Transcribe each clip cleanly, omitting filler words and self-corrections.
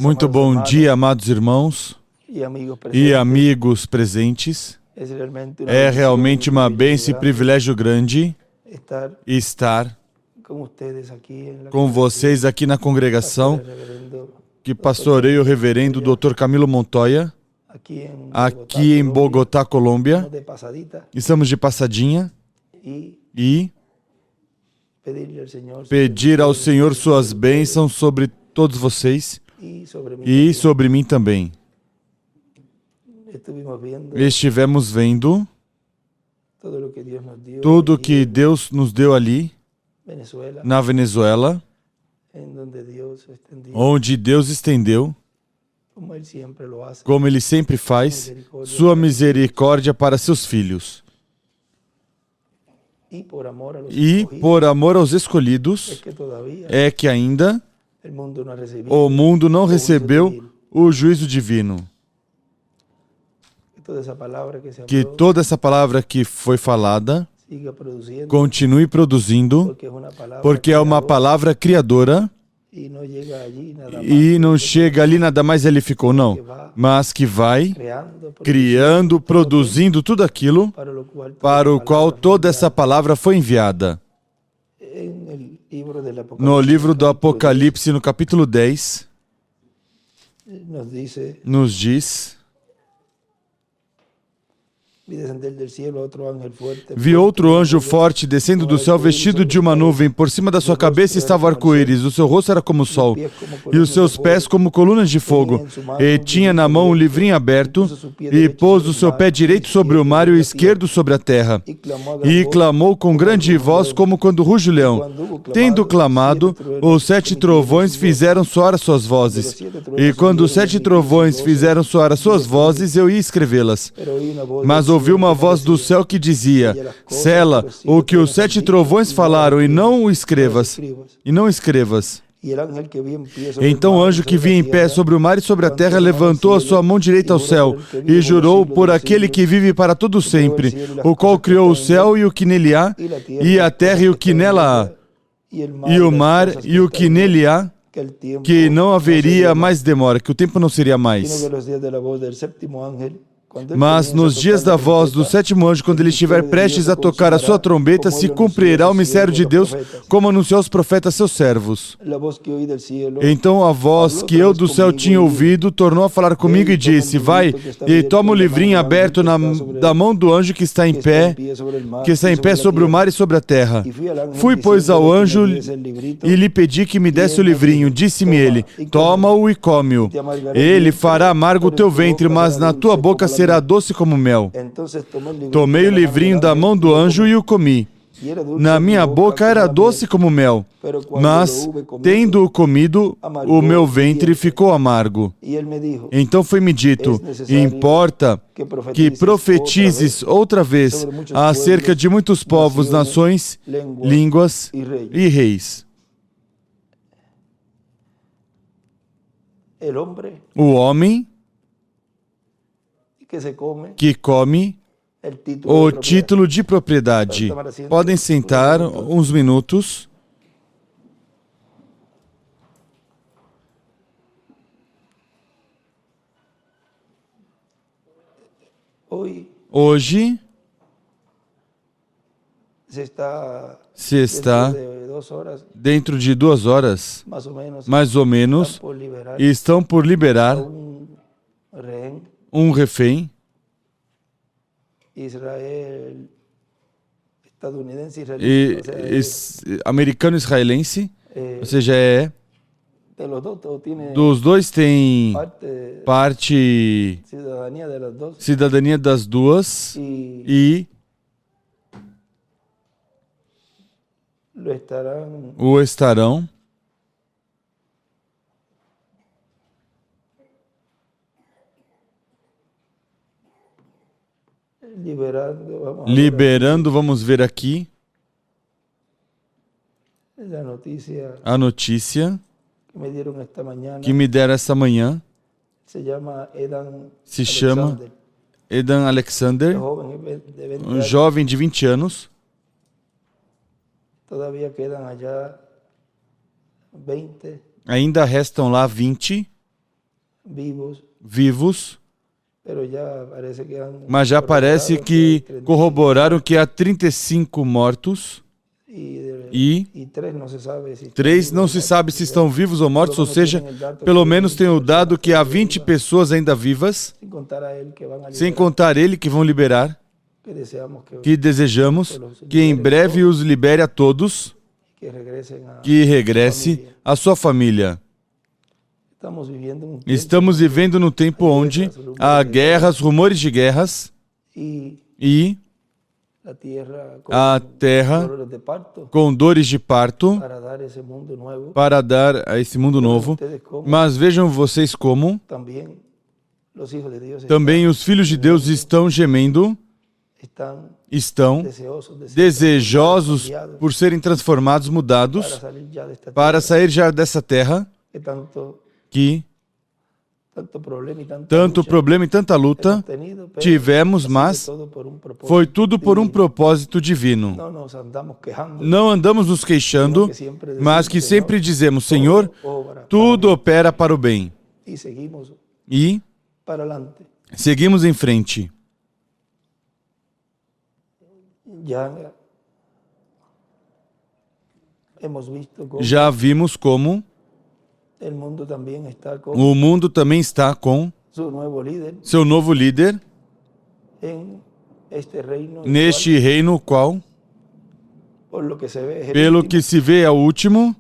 Muito bom dia, amados irmãos e amigos presentes. É realmente uma bênção e privilégio grande estar com vocês aqui na congregação que pastoreia o reverendo Dr. Camilo Montoya, aqui em Bogotá, Colômbia. Estamos de passadinha e pedir ao Senhor suas bênçãos sobre todos vocês e sobre mim também. Estivemos vendo tudo que Deus nos deu ali, na Venezuela, onde Deus estendeu, como Ele sempre faz, sua misericórdia para seus filhos. E por amor aos escolhidos, é que ainda o mundo não recebeu o juízo divino. Que toda essa palavra que foi falada continue produzindo, porque é uma palavra criadora e não chega ali nada mais ele ficou, não, mas que vai criando, produzindo tudo aquilo para o qual toda essa palavra foi enviada. No livro do Apocalipse, no capítulo 10, nos diz: vi outro anjo forte descendo do céu, vestido de uma nuvem. Por cima da sua cabeça estava o arco-íris, o seu rosto era como o sol, e os seus pés como colunas de fogo. E tinha na mão um livrinho aberto, e pôs o seu pé direito sobre o mar e o esquerdo sobre a terra. E clamou com grande voz, como quando ruge o leão. Tendo clamado, os 7 trovões fizeram soar as suas vozes. E quando os 7 trovões fizeram soar as suas vozes, eu ia escrevê-las. Mas ouvi uma voz do céu que dizia: sela o que os 7 trovões falaram e não o escrevas. E não escrevas. Então o anjo que vinha em pé sobre o mar e sobre a terra levantou a sua mão direita ao céu e jurou por aquele que vive para todo sempre, o qual criou o céu e o que nele há, e a terra e o que nela há, e o mar e o que nele há, que não haveria mais demora, que o tempo não seria mais. Mas nos dias da voz do 7º anjo, quando ele estiver prestes a tocar a sua trombeta, se cumprirá o mistério de Deus, como anunciou aos profetas seus servos. Então a voz que eu do céu tinha ouvido tornou a falar comigo e disse: vai e toma o livrinho aberto da mão do anjo que está em pé sobre o mar e sobre a terra. Fui, pois, ao anjo e lhe pedi que me desse o livrinho. Disse-me ele: toma-o e come-o. Ele fará amargo o teu ventre, mas na tua boca será doce como mel. Tomei o livrinho da mão do anjo e o comi. Na minha boca era doce como mel, mas, tendo-o comido, o meu ventre ficou amargo. Então foi-me dito: importa que profetizes outra vez acerca de muitos povos, nações, línguas e reis. O homem que come o título de propriedade. Podem sentar uns minutos. Hoje se está dentro de 2 horas, mais ou menos, e estão por liberar um refém americano-israelense, ou seja, dos dois tem parte cidadania das duas e o estarão liberando, vamos ver aqui, a notícia que me deram esta manhã. Se chama Edan Alexander, um jovem de 20 anos. Ainda restam lá 20 vivos, mas já parece que corroboraram que há 35 mortos e 3 não se sabe se estão vivos ou mortos, ou seja, pelo menos tem o dado que há 20 pessoas ainda vivas, sem contar ele que vão liberar, que desejamos que em breve os libere a todos, que regresse à sua família. Estamos vivendo num tempo onde há guerras, rumores de guerras, e a terra com dores de parto para dar a esse mundo novo. Mas vejam vocês como também os filhos de Deus estão gemendo, estão desejosos por serem transformados, mudados, para sair já dessa terra que tanto problema e tanta luta tivemos, mas foi tudo por um propósito divino. Não andamos nos queixando, mas que sempre dizemos, Senhor, tudo opera para o bem. E seguimos em frente. Já vimos como o mundo também está com seu novo líder neste reino, qual, pelo que se vê, é o último,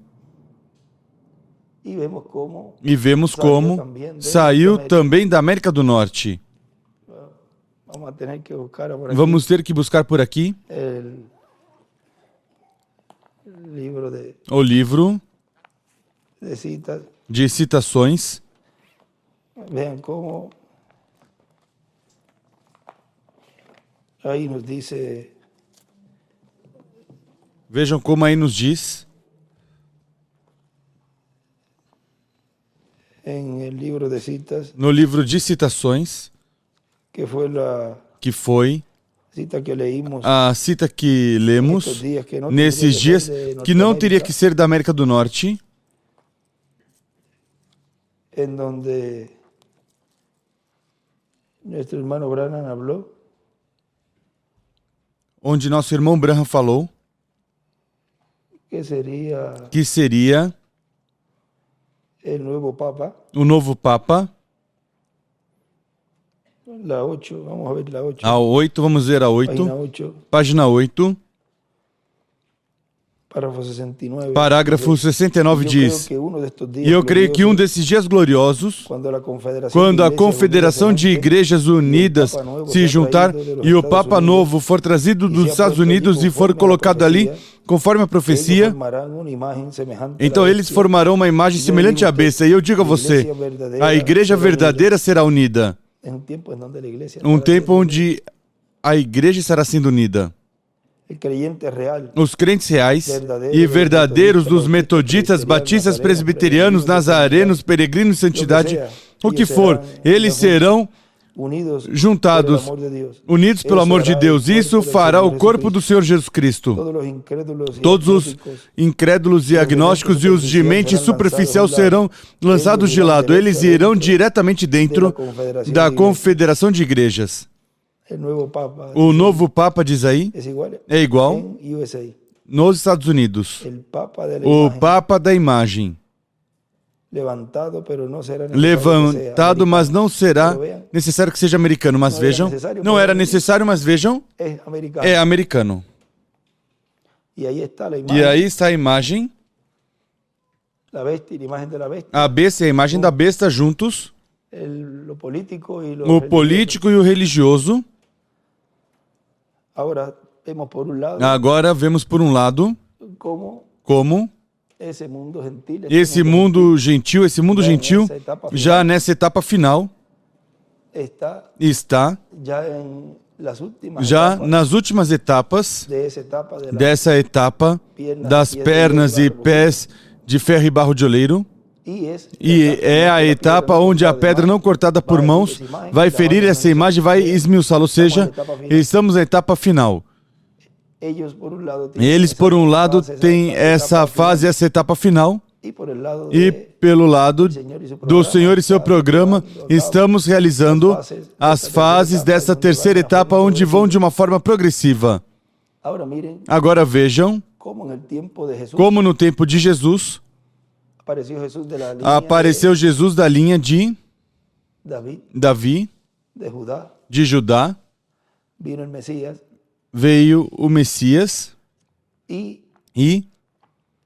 e vemos como saiu também da América do Norte. Vamos ter que buscar por aqui o livro de citações. Vean como aí nos diz, vejam como aí nos diz no livro de citações, que foi a cita que lemos nesses dias, que não teria que ser da América do Norte, en donde nuestro hermano Branham habló, onde nosso irmão Branham falou que seria el nuevo Papa, o novo Papa. La 8, vamos a ver la 8. A 8, vamos ver a 8. Página 8. Parágrafo 69 diz: E eu creio que um desses dias gloriosos, quando a Confederação de Igrejas Unidas se juntar e o Papa Novo for trazido dos Estados Unidos e for colocado ali, conforme a profecia, então eles formarão uma imagem semelhante à besta. E eu digo a você, a igreja verdadeira será unida. Um tempo onde a igreja estará sendo unida. Os crentes reais e verdadeiros dos metodistas, batistas, presbiterianos, nazarenos, peregrinos de santidade, o que for, eles serão juntados, unidos pelo amor de Deus. Isso fará o corpo do Senhor Jesus Cristo. Todos os incrédulos e agnósticos e os de mente superficial serão lançados de lado. Eles irão diretamente dentro da Confederação de Igrejas. O novo Papa, diz aí, é igual nos Estados Unidos. O Papa da imagem. Levantado, mas não será necessário que seja americano. Mas vejam, não era necessário, mas vejam, é americano. E aí está a imagem, a besta e a imagem da besta juntos, o político e o religioso. Agora vemos por um lado como esse mundo gentil, já nessa etapa final, está já nas últimas etapas dessa etapa das pernas e pés de ferro e barro de oleiro. E é a etapa onde a pedra não cortada por mãos vai ferir essa imagem, vai esmiuçá-la. Ou seja, estamos na etapa final. Eles, por um lado, têm essa fase, essa etapa final, Y por el lado E pelo lado do Senhor e seu programa, estamos realizando as fases dessa terceira etapa, onde vão de uma forma progressiva. Ahora miren Agora vejam cómo en el tiempo de Jesús como no tempo de Jesus, apareció Jesús de la línea apareceu Jesus da linha de de David, Davi, de Judá, de Judá, vino el Mesías veio o Messias y e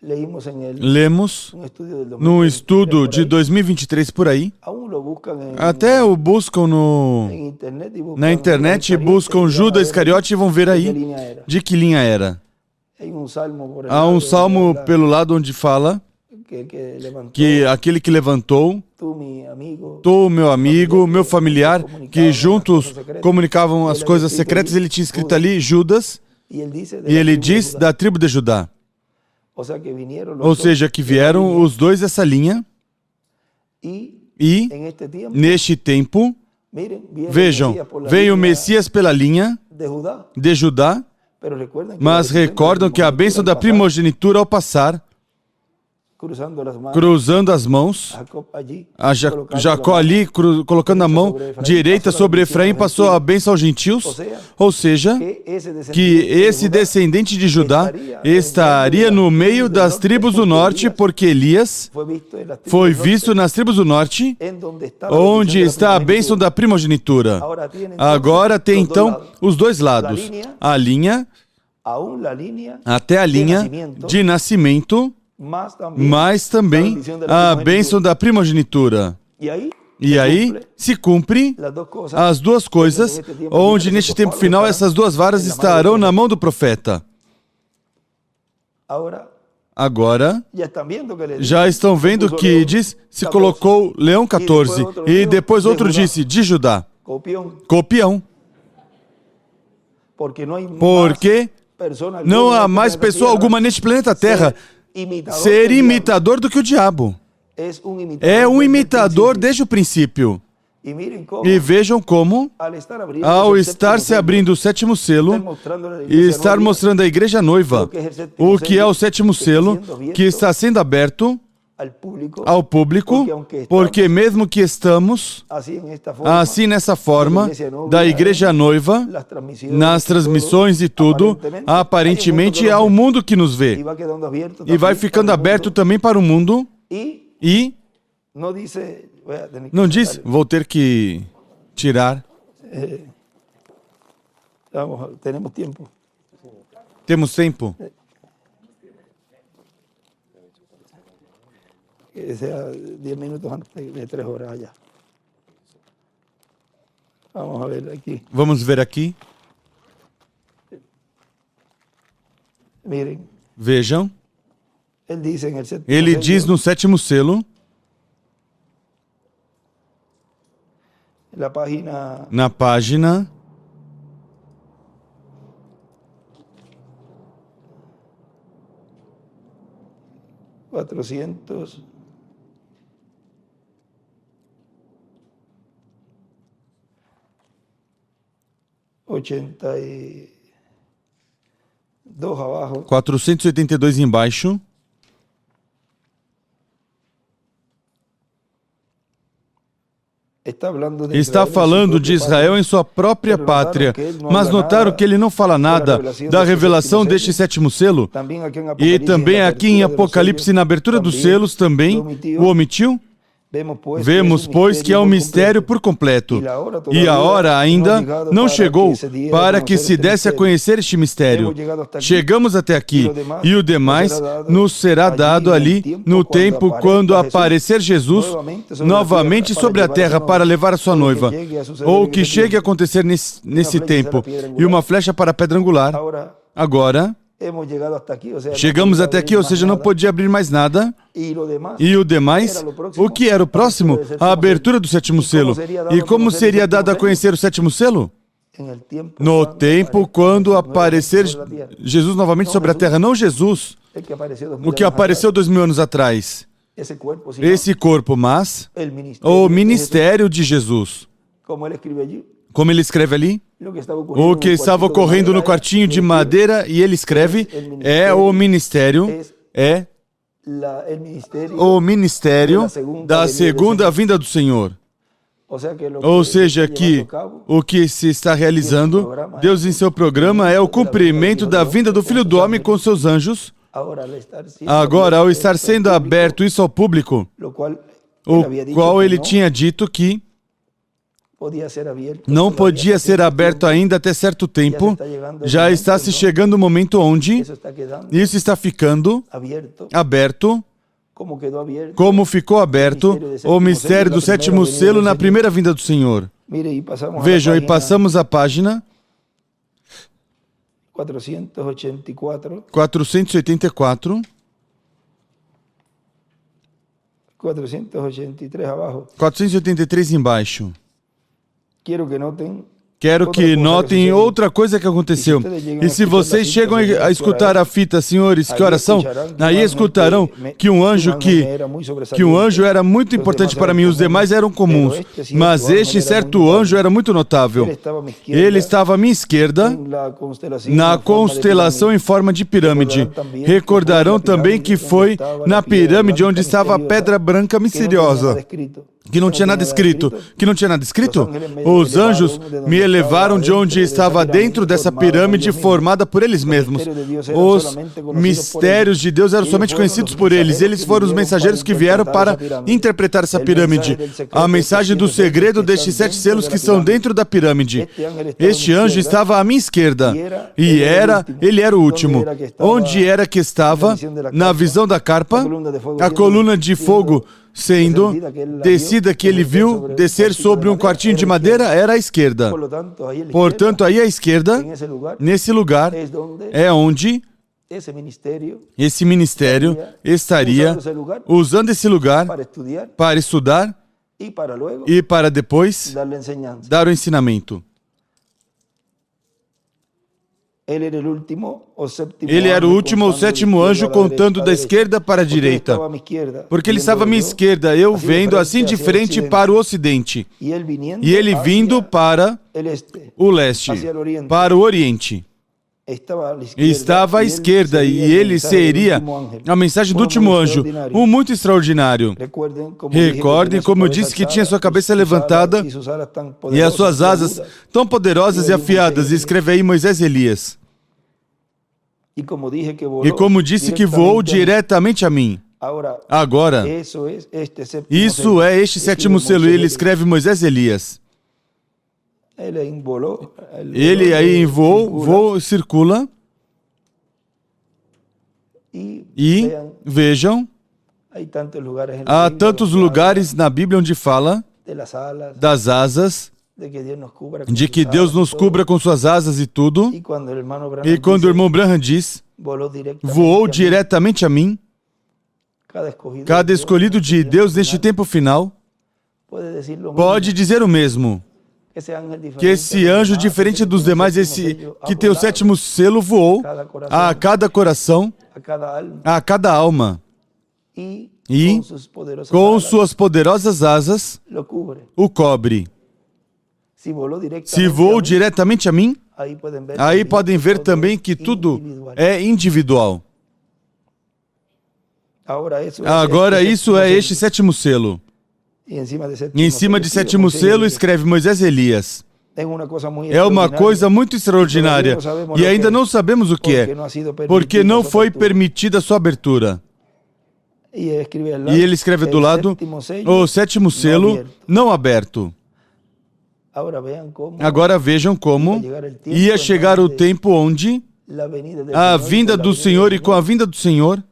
leímos en el lemos un estudio del no 2023 estudo por de ahí. 2023 por aí, Aún lo buscan até o buscam en internet y buscan na internet e buscam Judas Iscariote e vão ver de qué aí línea era. de que linha era. Hay un salmo por el Há lado um donde salmo habla pelo lado onde fala que el que levantó que aquele que levantou, tú mi amigo, tu, meu amigo, meu familiar, que juntos comunicavam as coisas secretas, ele tinha escrito ali Judas, y él dice de e la ele tribu de diz Judá. da tribo de Judá. O sea que vinieron los Ou dos seja, que de la vieram línea, os dois dessa linha, y e en este tiempo neste tempo, miren viene el vejam, Mesías por la veio o línea Messias pela linha de Judá, de Judá, pero recuerden que mas la bendición de la recordam que a bênção da primogenitura ao passar, cruzando las manos, cruzando as mãos, Jacob allí, a colocando Jacó la mano ali, colocando a mão direita sobre Efraim, passou a bênção aos gentios, ou seja, que esse descendente de Judá estaria no meio das tribos do norte, porque Elias foi visto nas tribos do norte, onde está a bênção da primogenitura. Agora tem então os dois lados, a linha até a linha de nascimento, mas também a bênção da primogenitura. E aí se cumpre as duas coisas, onde neste tempo final essas duas varas estarão na mão do profeta. Agora, já estão vendo que diz, se colocou Leão 14, e depois outro disse, de Judá, copião. Porque não há mais pessoa alguma neste planeta Terra ser imitador do que o diabo. É um imitador desde o princípio. E vejam como, ao estar se abrindo o sétimo selo e estar mostrando à igreja noiva o que é o sétimo selo, que está sendo aberto ao público, porque mesmo que estamos assim nessa forma da igreja noiva, nas transmissões e tudo, aparentemente é o mundo que nos vê. E vai ficando aberto também para o mundo. E não diz, vou ter que tirar. Temos tempo? Que sea 10 minutos antes de 3 horas allá. Vamos a ver aquí. Vamos ver aqui. Miren, Vejam. él dice en el séptimo Ele sello, diz no sétimo selo, la página na página 400 82 abajo, 482 embaixo, está falando de Israel em sua própria pátria, mas notaram que ele não fala nada da revelação deste sétimo selo? E também aqui em Apocalipse, na abertura dos selos, também o omitiu? Vemos, pois, que é um mistério por completo, e a hora ainda não chegou para que se desse a conhecer este mistério. Chegamos até aqui, e o demais nos será dado ali no tempo quando aparecer Jesus novamente sobre a terra para levar a sua noiva, ou que chegue a acontecer nesse tempo, e uma flecha para a pedra angular. Agora, chegamos até aqui, ou seja, não podia abrir mais nada. E o demais, o que era o próximo? A abertura do sétimo selo. E como seria dado a conhecer o sétimo selo? No tempo quando aparecer Jesus novamente sobre a terra. Não Jesus, o que apareceu 2000 anos atrás. Esse corpo, mas o ministério de Jesus. Como ele escreve ali? O que estava ocorrendo no quartinho de madeira, e ele escreve, é o ministério, é o ministério da segunda vinda do Senhor. Ou seja, que o que se está realizando, Deus em seu programa, é o cumprimento da vinda do Filho do Homem com seus anjos. Agora, ao estar sendo aberto isso ao público, o qual ele tinha dito que não podia ser aberto ainda até certo tempo, já está se chegando o momento onde isso está ficando aberto, como ficou aberto o mistério do sétimo selo na primeira vinda do Senhor. Vejam, e passamos a página 484. 483 embaixo. Quero que notem outra coisa que aconteceu. E se vocês chegam a escutar a fita, senhores, que horas são? Aí escutarão que um anjo era muito importante para mim, os demais eram comuns. Mas este certo anjo era muito notável. Ele estava à minha esquerda, na constelação em forma de pirâmide. Recordarão também que foi na pirâmide onde estava a pedra branca misteriosa. Que não tinha nada escrito. Que não tinha nada escrito? Os anjos me elevaram de onde estava dentro dessa pirâmide formada por eles mesmos. Os mistérios de Deus eram somente conhecidos por eles. Eles foram os mensageiros que vieram para interpretar essa pirâmide. A mensagem do segredo destes 7 selos que estão dentro da pirâmide. Este anjo estava à minha esquerda. E ele era o último. Onde era que estava? Na visão da carpa, a coluna de fogo sendo descida que ele viu descer sobre um quartinho de madeira era à esquerda. Portanto, aí à esquerda, nesse lugar, é onde esse ministério estaria usando esse lugar para estudar e para depois dar o ensinamento. Ele era o último ou sétimo anjo contando da esquerda para a direita. Porque ele estava à minha esquerda, eu vendo assim de frente para o ocidente. E ele vindo para o leste, para o oriente. E estava à esquerda, e ele seria a mensagem do último anjo, um muito extraordinário. Recordem como eu disse que tinha sua cabeça levantada e as suas asas tão poderosas e afiadas. Escreve aí Moisés e Elias. E como disse que voou diretamente a mim. Agora, isso é este sétimo selo, e ele escreve Moisés e Elias. Ele aí voa, circula, e vejam, há tantos lugares na Bíblia onde fala das asas, de que Deus nos cubra com suas asas e tudo. E quando o irmão Branham diz, voou diretamente a mim, cada escolhido de Deus neste tempo final pode dizer o mesmo. Que esse anjo, diferente dos demais, esse que tem o sétimo selo, voou a cada coração, a cada alma. E, com suas poderosas asas, o cobre. Se voou diretamente a mim, aí podem ver também que tudo é individual. Agora, isso é este sétimo selo. E em cima de sétimo selo escreve Moisés e Elias. É uma coisa muito extraordinária. E ainda não sabemos o que é, porque não foi permitida a sua abertura. E ele escreve do lado, o sétimo selo não aberto. Agora vejam como ia chegar o tempo onde a vinda do Senhor, e com a vinda do Senhor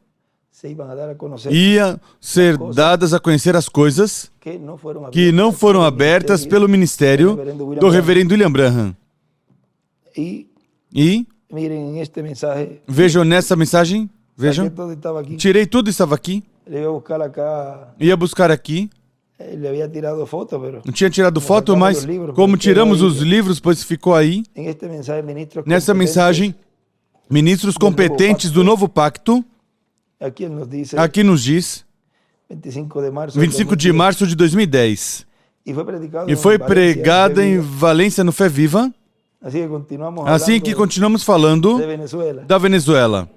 ia ser dadas a conhecer as coisas que não foram abertas pelo ministério do reverendo William Branham. E vejam nessa mensagem, vejam, tirei tudo, estava aqui, ia buscar aqui. Não tinha tirado foto, mas como tiramos os livros, pois ficou aí. Nessa mensagem, ministros competentes do novo pacto, aqui nos diz, 25 de março de 2010. E foi pregada em Valência, no Fé Viva. Assim que continuamos falando da Venezuela.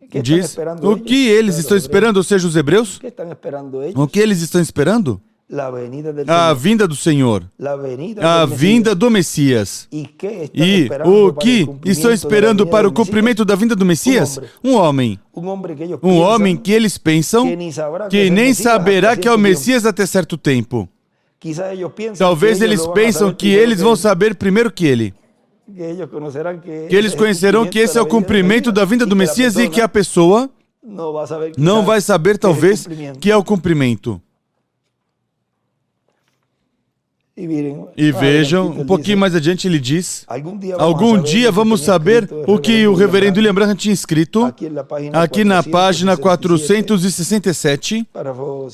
diz, o que eles estão esperando, ou seja, os hebreus? ¿Qué están esperando ellos? O que eles estão esperando? La venida del A Señor. vinda do Senhor, La venida a del vinda do Messias. Mesías. ¿Y qué están E esperando o para que el estão cumplimiento esperando de la para venida o del cumprimento da vinda do Messias? Um homem. Mesías? Un hombre que ellos Um homem piensan que eles pensam que ni sabrá que es el nem Mesías saberá hasta que é o cierto tiempo. Messias até certo tempo. Quizás ellos piensan Talvez que ellos eles lo van a pensam saber que primero eles que vão él, saber primeiro que ele. que ellos conocerán que Que eles ese es el conhecerão que esse é o cumplimiento cumprimento da vinda do y que la Messias e que a persona pessoa não vai saber, não quizás, vai saber, que é talvez, cumprimento. que é o cumprimento. E miren, E mais vejam, adelantito um ele pouquinho dice, mais adiante ele diz, algum dia vamos saber o que o reverendo William Branham tinha escrito aqui na página 467,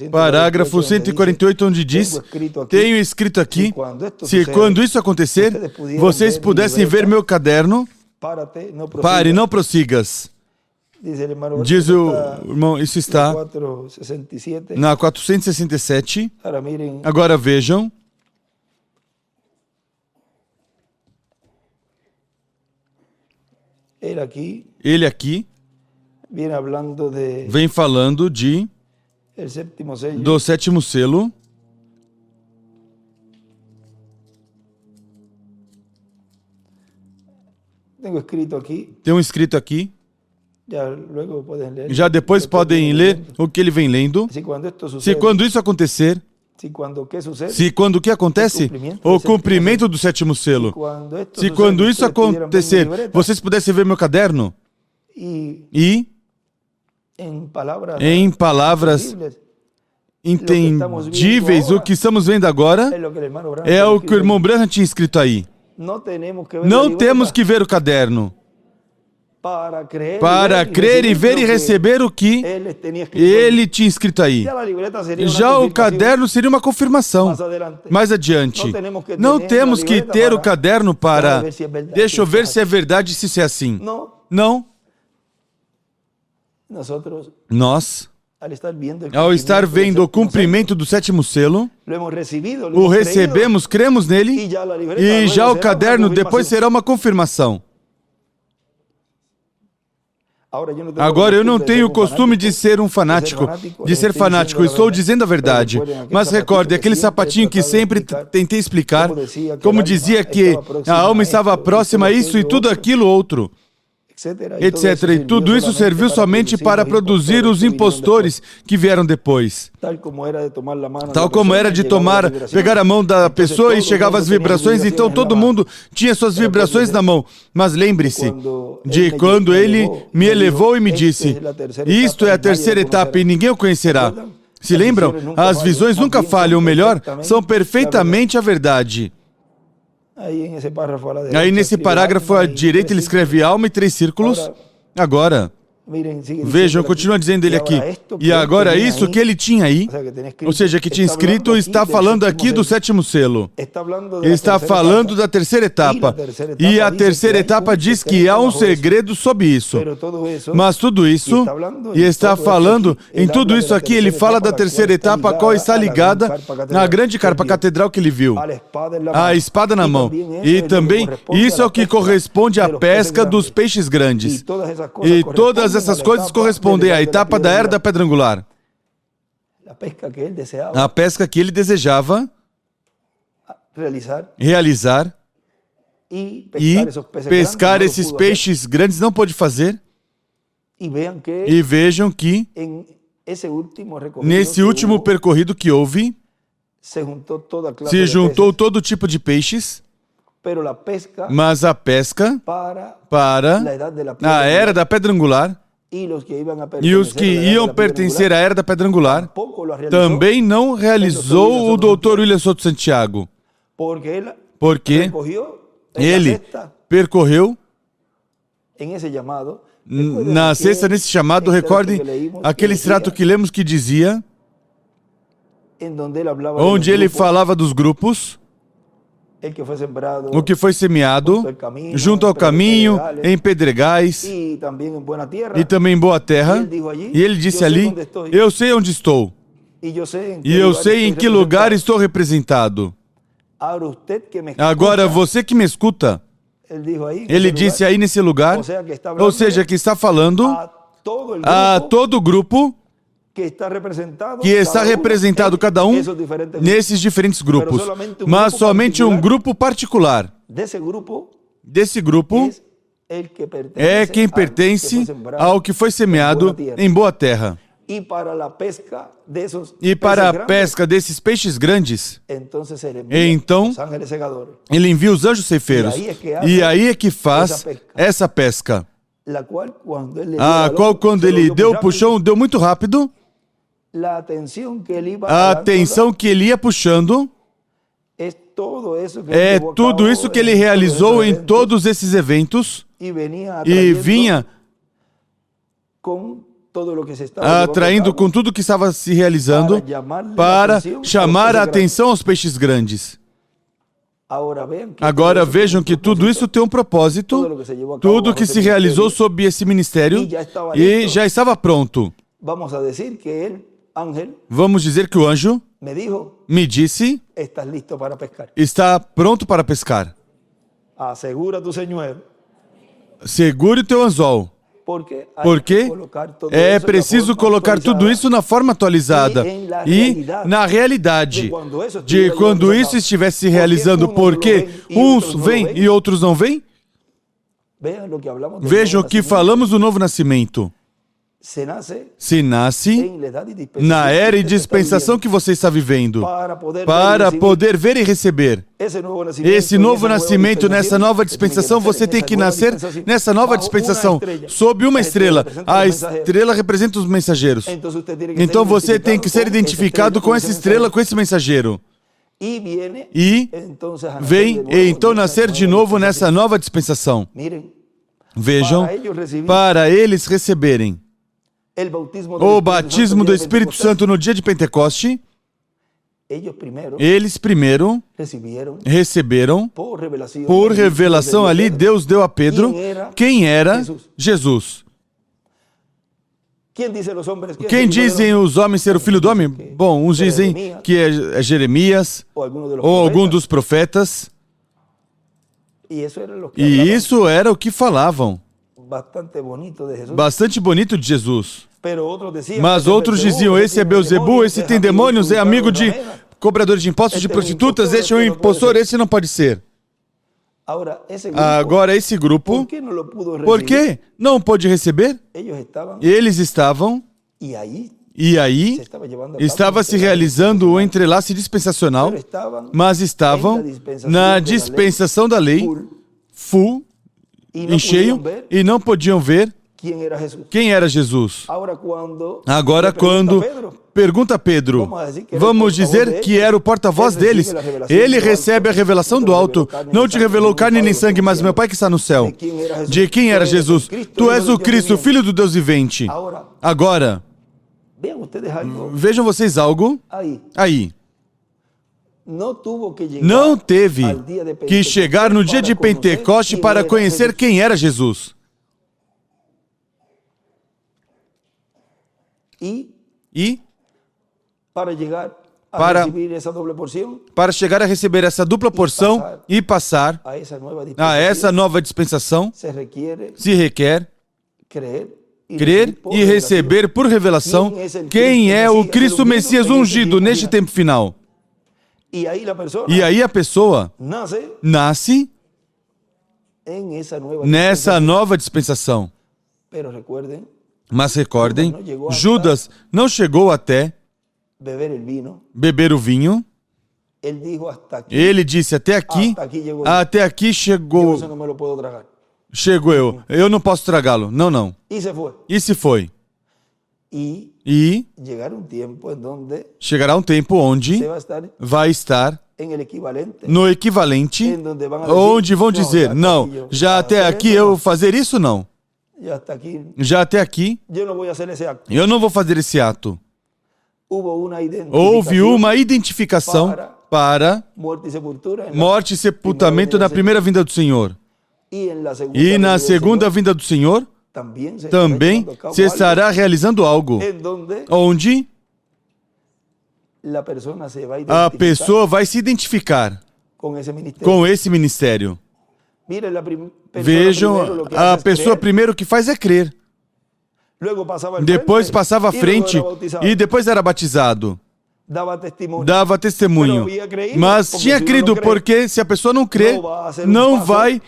parágrafo 148, onde diz, tenho escrito aqui, se quando isso acontecer, vocês pudessem ver meu caderno, pare, não prossigas. Diz o irmão, isso está na 467. Agora vejam, ele aqui vem falando do sétimo selo. Tem um escrito aqui. Já depois podem ler o que ele vem lendo. Se quando isso acontecer, se quando o que acontece? O cumprimento do sétimo selo. Se quando isso acontecer, vocês pudessem ver meu caderno e, em palavras entendíveis, o que estamos vendo agora é o que o irmão Branham tinha escrito aí. Não temos que ver o caderno para crer e ver e receber o que ele tinha escrito aí. Já o caderno seria uma confirmação. Mais adiante, não temos que ter o caderno para... Deixa eu ver se é verdade e se isso é assim. Não. Nós, ao estar vendo o cumprimento do sétimo selo, o recebemos, cremos nele, e já o caderno depois será uma confirmação. Agora, eu não tenho o costume de ser um fanático, estou dizendo a verdade. Mas recorde, aquele sapatinho que sempre tentei explicar, como dizia que a alma estava próxima a isso e tudo aquilo outro, etc. E tudo isso serviu somente para produzir os impostores que vieram depois. Tal como era de pegar a mão da pessoa e chegava as vibrações, então todo mundo tinha suas vibrações na mão. Mas lembre-se de quando ele me elevou e me disse, isto é a terceira etapa e ninguém o conhecerá. Se lembram? As visões nunca falham, ou melhor, são perfeitamente a verdade. Aí nesse parágrafo à direita ele escreve alma e 3 círculos. Agora, vejam, continua dizendo ele aqui. E agora isso que ele tinha aí, ou seja, que tinha escrito, está falando aqui do sétimo selo. Está falando da terceira etapa. E a terceira etapa diz que há um segredo sobre isso. Mas tudo isso, e está falando, em tudo isso aqui, ele fala da terceira etapa, a qual está ligada à grande carpa catedral que ele viu. A espada na mão. E também, isso é o que corresponde à pesca dos peixes grandes. E todas essas coisas correspondem à etapa da era da pedra angular. A pesca que ele desejava realizar e pescar esses peixes grandes não pôde fazer. E vejam que nesse último percorrido que houve, se juntou todo tipo de peixes, mas a pesca para a era da pedra angular e os que iam pertencer à era da pedra angular também não realizou o Dr. William Souto Santiago, porque ele percorreu na sexta, nesse chamado, recordem aquele extrato que lemos que dizia, onde ele falava dos grupos, o que foi semeado junto ao caminho, em pedregais e também em boa terra. E ele disse ali, eu sei onde estou e eu sei em que lugar estou representado. Agora, você que me escuta, ele disse aí nesse lugar, ou seja, que está falando todo el a grupo todo o grupo que está representado, que está cada uno representado en cada um esos diferentes grupos. nesses diferentes grupos, solamente um mas grupo somente um particular grupo particular Desse grupo desse grupo es el que é quem al que pertence fue sembrado ao que foi semeado en buena tierra. em boa terra. Y para la pesca de esos E para a peces grandes, pesca desses peixes grandes, entonces se le envía então los ángeles segadores, ele envia os anjos ceifeiros. E aí é que faz essa pesca. la cual cuando él le dio A balón, qual, quando se lo ele dio deu muy o rápido. puxão, deu muito rápido. La atención que él iba A dando atenção que ele ia puxando es todo eso que él é llevó a tudo cabo isso que en ele todos realizou esos em eventos, todos esses eventos y venía e atrayendo vinha con todo lo que se estaba llevando a atraindo cabo com tudo que estava se realizando para llamarle para la atención a chamar los a peces atenção aos peixes grandes. Ahora vean que Agora todo eso vejam tiene que un tudo isso tem um propósito, todo lo que se llevó a cabo tudo bajo que ese se realizou ministerio, sob esse ministério e já estava e listo. já estava pronto. Vamos a decir que el ángel Vamos dizer que o anjo me dijo, me disse: estás listo para pescar. está pronto para pescar. Asegura tu señuelo, Segure o teu anzol, porque hay porque que colocar todo é eso en la preciso forma colocar tudo actualizada isso na forma atualizada e na realidade de quando isso estivesse se realizando, porque uns vêm e outros não vêm. Vean lo que hablamos del Vejam nuevo que nacimiento. falamos do novo nascimento. Se nace Se nasce en la edad y dispensación na era e que usted está dispensação viviendo, que você está vivendo, para poder para recibir poder ver e receber. esse novo nascimento, Esse y novo esa nueva nascimento, nessa nova você tem que dispensação, nacer você tem nessa que nueva nascer dispensação, nessa nova bajo dispensação, uma estrela. sob uma A estrela estrela. representa A os mensageiros. estrela representa os mensageiros. Então você tem que Então ser você tem que ser identificado identificado com essa estrela, com esse mensageiro. E viene, E entonces, a nacer vem de nuevo e então nessa nascer de nueva novo nessa dispensação. nova dispensação. Miren, Vejam, para ellos recibir para eles receberem el bautismo o batismo do Espírito Santo no dia de Pentecoste, ellos primero eles primeiro recibieron receberam, por revelação ali, Deus deu a Pedro quem era Jesus. Quem dizem os homens ser o filho do homem? Bom, uns dizem que é Jeremias ou algum dos profetas. E isso era o que falavam. Bastante bonito de Jesus. Mas outros diziam, esse é Beelzebu, esse tem demônios, é amigo de cobradores de impostos, de prostitutas, este é um impostor, esse não pode ser. Agora esse grupo, por que não pôde receber? Eles estavam, e aí estava se realizando o entrelace dispensacional, mas estavam na dispensação da lei, full, em cheio, e não podiam ver quem era Jesus. Agora, quando pergunta a Pedro, vamos dizer que era o porta-voz deles. Ele recebe a revelação do alto. Não te revelou carne nem sangue, mas meu Pai que está no céu. De quem era Jesus? Tu és o Cristo, Filho do Deus vivente. Agora, vejam vocês algo aí. Não teve que chegar no dia de Pentecoste para conhecer quem era Jesus. E para chegar a receber essa dupla porção e passar a essa nova dispensação, se requer crer e receber por revelação quem é o Cristo Messias ungido neste tempo final. E aí a pessoa nasce nessa nova dispensação. Mas recordem, Judas não chegou até beber o vinho. Ele disse, até aqui chegou eu não posso tragá-lo. Não. E se foi. E chegará um tempo onde vai estar no equivalente, onde vão dizer, não, já até aqui eu vou fazer isso, não. Já até aqui, eu não vou fazer esse ato. Houve uma identificação para morte e sepultamento na primeira vinda do Senhor. E na segunda vinda do Senhor, também se estará realizando algo, onde a pessoa vai se identificar com esse ministério. Vejam, a pessoa primeiro que faz é crer. Depois passava à frente e depois era batizado. Dava testemunho. Mas tinha crido, porque se a pessoa não crê, não vai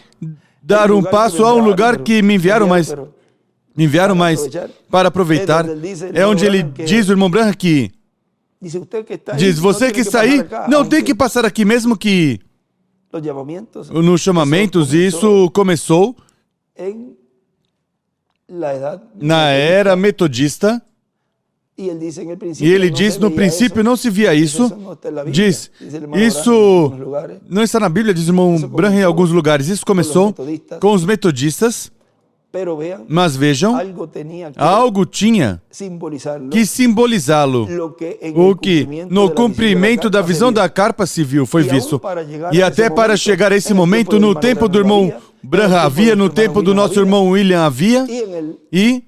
dar um passo a um lugar que me enviaram mais para aproveitar. É onde ele diz, o irmão Branham, que diz, você que está aí, não tem que passar aqui, mesmo que nos chamamentos, isso começou na era metodista. E ele diz, no princípio não se via isso. Diz, isso não está na Bíblia, diz o irmão Branham em alguns lugares. Isso começou com os metodistas. Mas vejam, algo tinha que simbolizá-lo. O que no cumprimento da visão da carpa se viu, foi visto. E até para chegar a esse momento, no tempo do irmão Branham havia, no tempo do nosso irmão William havia, e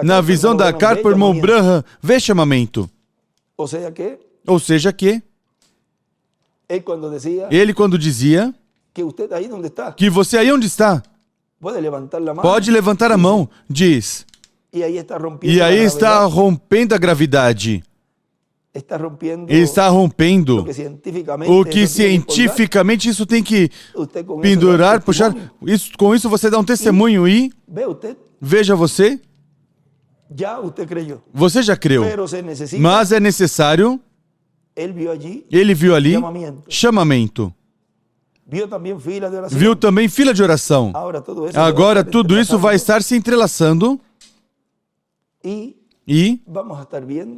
na visão da carpa o irmão Branham vê chamamento. Ou seja que ele quando dizia que você aí onde está, pode levantar a mão, diz. E aí está rompendo a gravidade. Está rompendo o que cientificamente isso tem que pendurar, puxar. Com isso você dá um testemunho e veja você. Você já creu. Mas é necessário. Ele viu ali chamamento. Viu também fila de oração. Agora tudo isso vai estar se entrelaçando e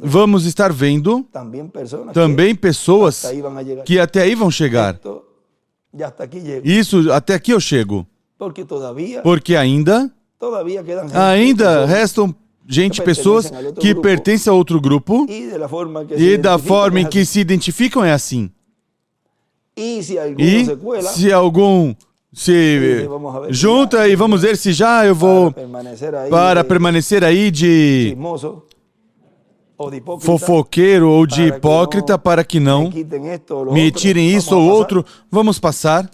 vamos estar vendo também pessoas que até aí vão chegar. Isso, até aqui eu chego. Porque ainda restam pessoas que pertencem a outro grupo e da forma em que se identificam é assim. E se algum se junta e vamos ver se já eu vou para permanecer aí de fofoqueiro ou de hipócrita para que não me tirem isso ou outro, vamos passar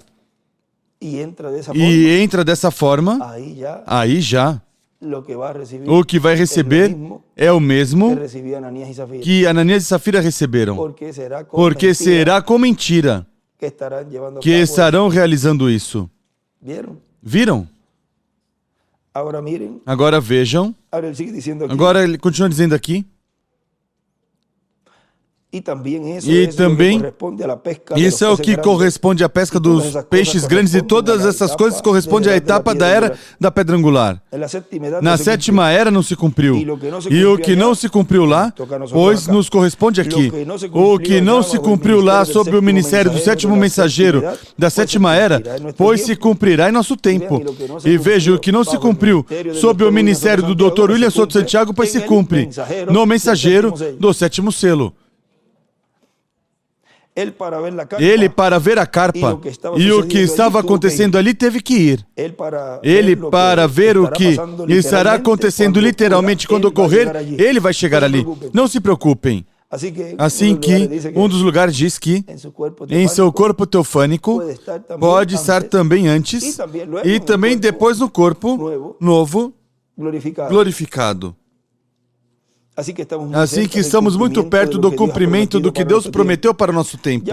e entra dessa forma, aí já o que vai receber é o mesmo que Ananias e Safira receberam, porque será com mentira que estarão realizando isso. Viram? Agora vejam. Agora ele continua dizendo aqui. E também isso é o que corresponde à pesca dos peixes grandes e todas essas coisas correspondem à etapa da era da pedra angular. Na sétima era não se cumpriu. E o que não se cumpriu lá, pois nos corresponde aqui. O que não se cumpriu lá sob o ministério do sétimo mensageiro da sétima era, pois se cumprirá em nosso tempo. E veja, o que não se cumpriu sob o ministério do Dr. William Souto Santiago, pois se cumpre no mensageiro do sétimo selo. Ele, para ver a carpa e o que estava acontecendo ali, teve que ir. Ele, para ver o que estará acontecendo literalmente quando ocorrer, ele vai chegar ali. Não se preocupem. Assim que um dos lugares diz que em seu corpo teofânico pode estar também antes e também depois no corpo novo glorificado. Assim que estamos muito perto do cumprimento do que Deus prometeu para o nosso tempo.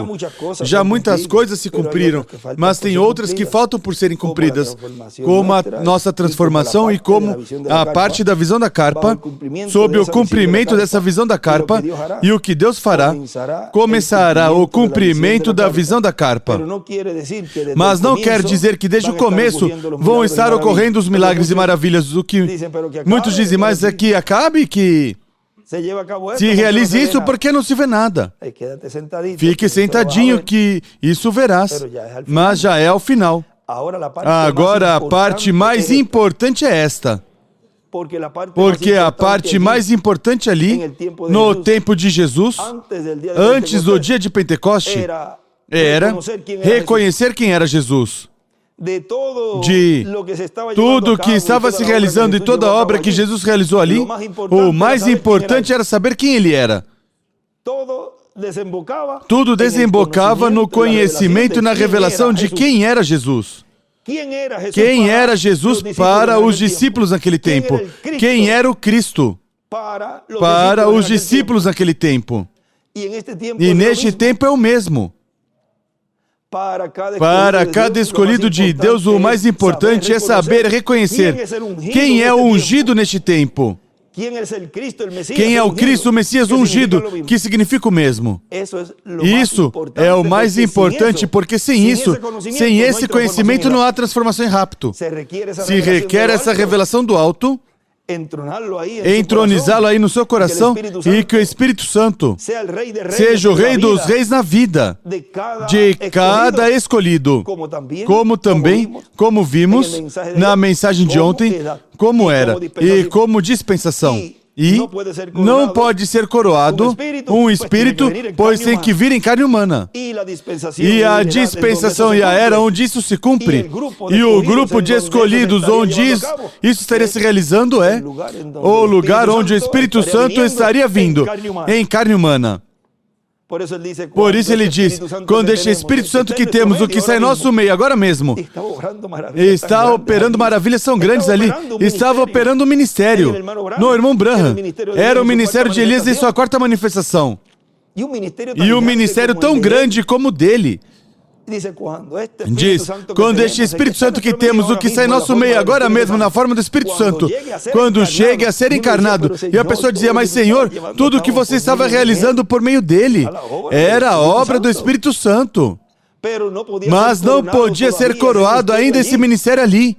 Já muitas coisas se cumpriram, mas tem outras que faltam por serem cumpridas, como a nossa transformação e como a parte da visão da carpa, sob o cumprimento dessa visão da carpa, e o que Deus fará, começará o cumprimento da visão da carpa. Mas não quer dizer que desde o começo vão estar ocorrendo os milagres e maravilhas. O que muitos dizem, mas é que acabe que se realize isso porque não se vê nada. Fique sentadinho que isso verás, mas já é ao final. Agora a parte mais importante é esta. Porque a parte mais importante ali, no tempo de Jesus, antes do dia de Pentecoste, era reconhecer quem era Jesus. De tudo que estava se realizando e toda a obra que Jesus realizou ali, o mais importante era saber quem ele era. Tudo desembocava no conhecimento e na revelação de quem era Jesus. Quem era Jesus para os discípulos naquele tempo? Quem era o Cristo para os discípulos naquele tempo? E neste tempo é o mesmo. Para cada escolhido de Deus, o mais importante é saber reconhecer quem é o ungido neste tempo. Quem é o Cristo, o Messias ungido, que significa o mesmo. Isso é o mais importante, porque sem esse conhecimento não há transformação em rapto. Se requer essa revelação do alto, entronizá-lo aí no seu coração e que o Espírito Santo seja o Rei dos Reis na vida de cada escolhido, como vimos na mensagem de ontem, como era e como dispensação. E não pode ser coroado um espírito, pois tem que vir em carne humana. E a dispensação e a era onde isso se cumpre, e o grupo de escolhidos onde isso estaria se realizando é o lugar onde o Espírito Santo estaria vindo em carne humana. Por isso ele diz, quando este Espírito Santo que temos, o que está em nosso meio agora mesmo, está operando maravilhas tão grandes ali, estava operando o ministério. No irmão Branham, era o ministério de Elias em sua quarta manifestação. E um ministério tão grande como o dele. Diz, quando este Espírito Santo que temos, o que está em nosso meio agora mesmo, na forma do Espírito Santo, quando chegue a ser encarnado, e a pessoa dizia, mas Senhor, tudo o que você estava realizando por meio dele era a obra do Espírito Santo. Mas não podia ser coroado ainda esse ministério ali.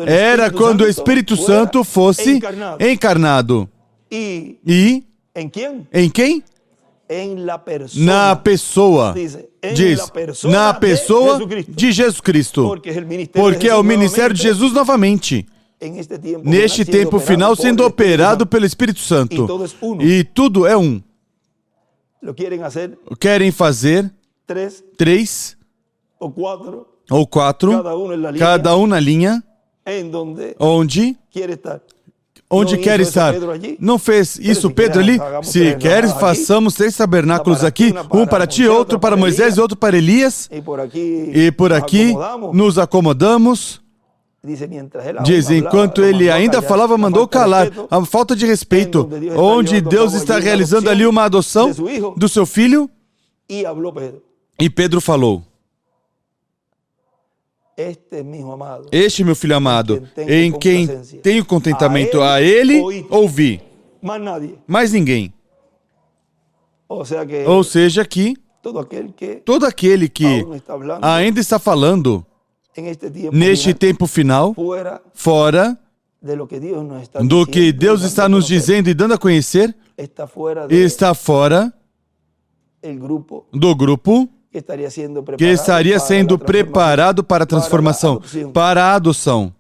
Era quando o Espírito Santo fosse encarnado. E em quem? Na pessoa. Diz, na pessoa de Jesus Cristo. Porque é o ministério de Jesus novamente. Neste tempo final sendo operado pelo Espírito Santo. E tudo é um. Querem fazer 3 ou 4, cada um na linha, onde quer estar. Não fez isso Pedro ali? Se queres, façamos 3 tabernáculos aqui, um para ti, outro para Moisés e outro para Elias. E por aqui nos acomodamos. Diz, enquanto ele ainda falava, mandou calar. A falta de respeito. Onde Deus está realizando ali uma adoção do seu filho. E Pedro falou, este meu filho amado, em quem tenho contentamento, a ele ouvi, mais ninguém. Ou seja que todo aquele que ainda está falando neste tempo final, fora do que Deus está nos dizendo e dando a conhecer, está fora do grupo que estaria sendo preparado para a transformação, para a adoção.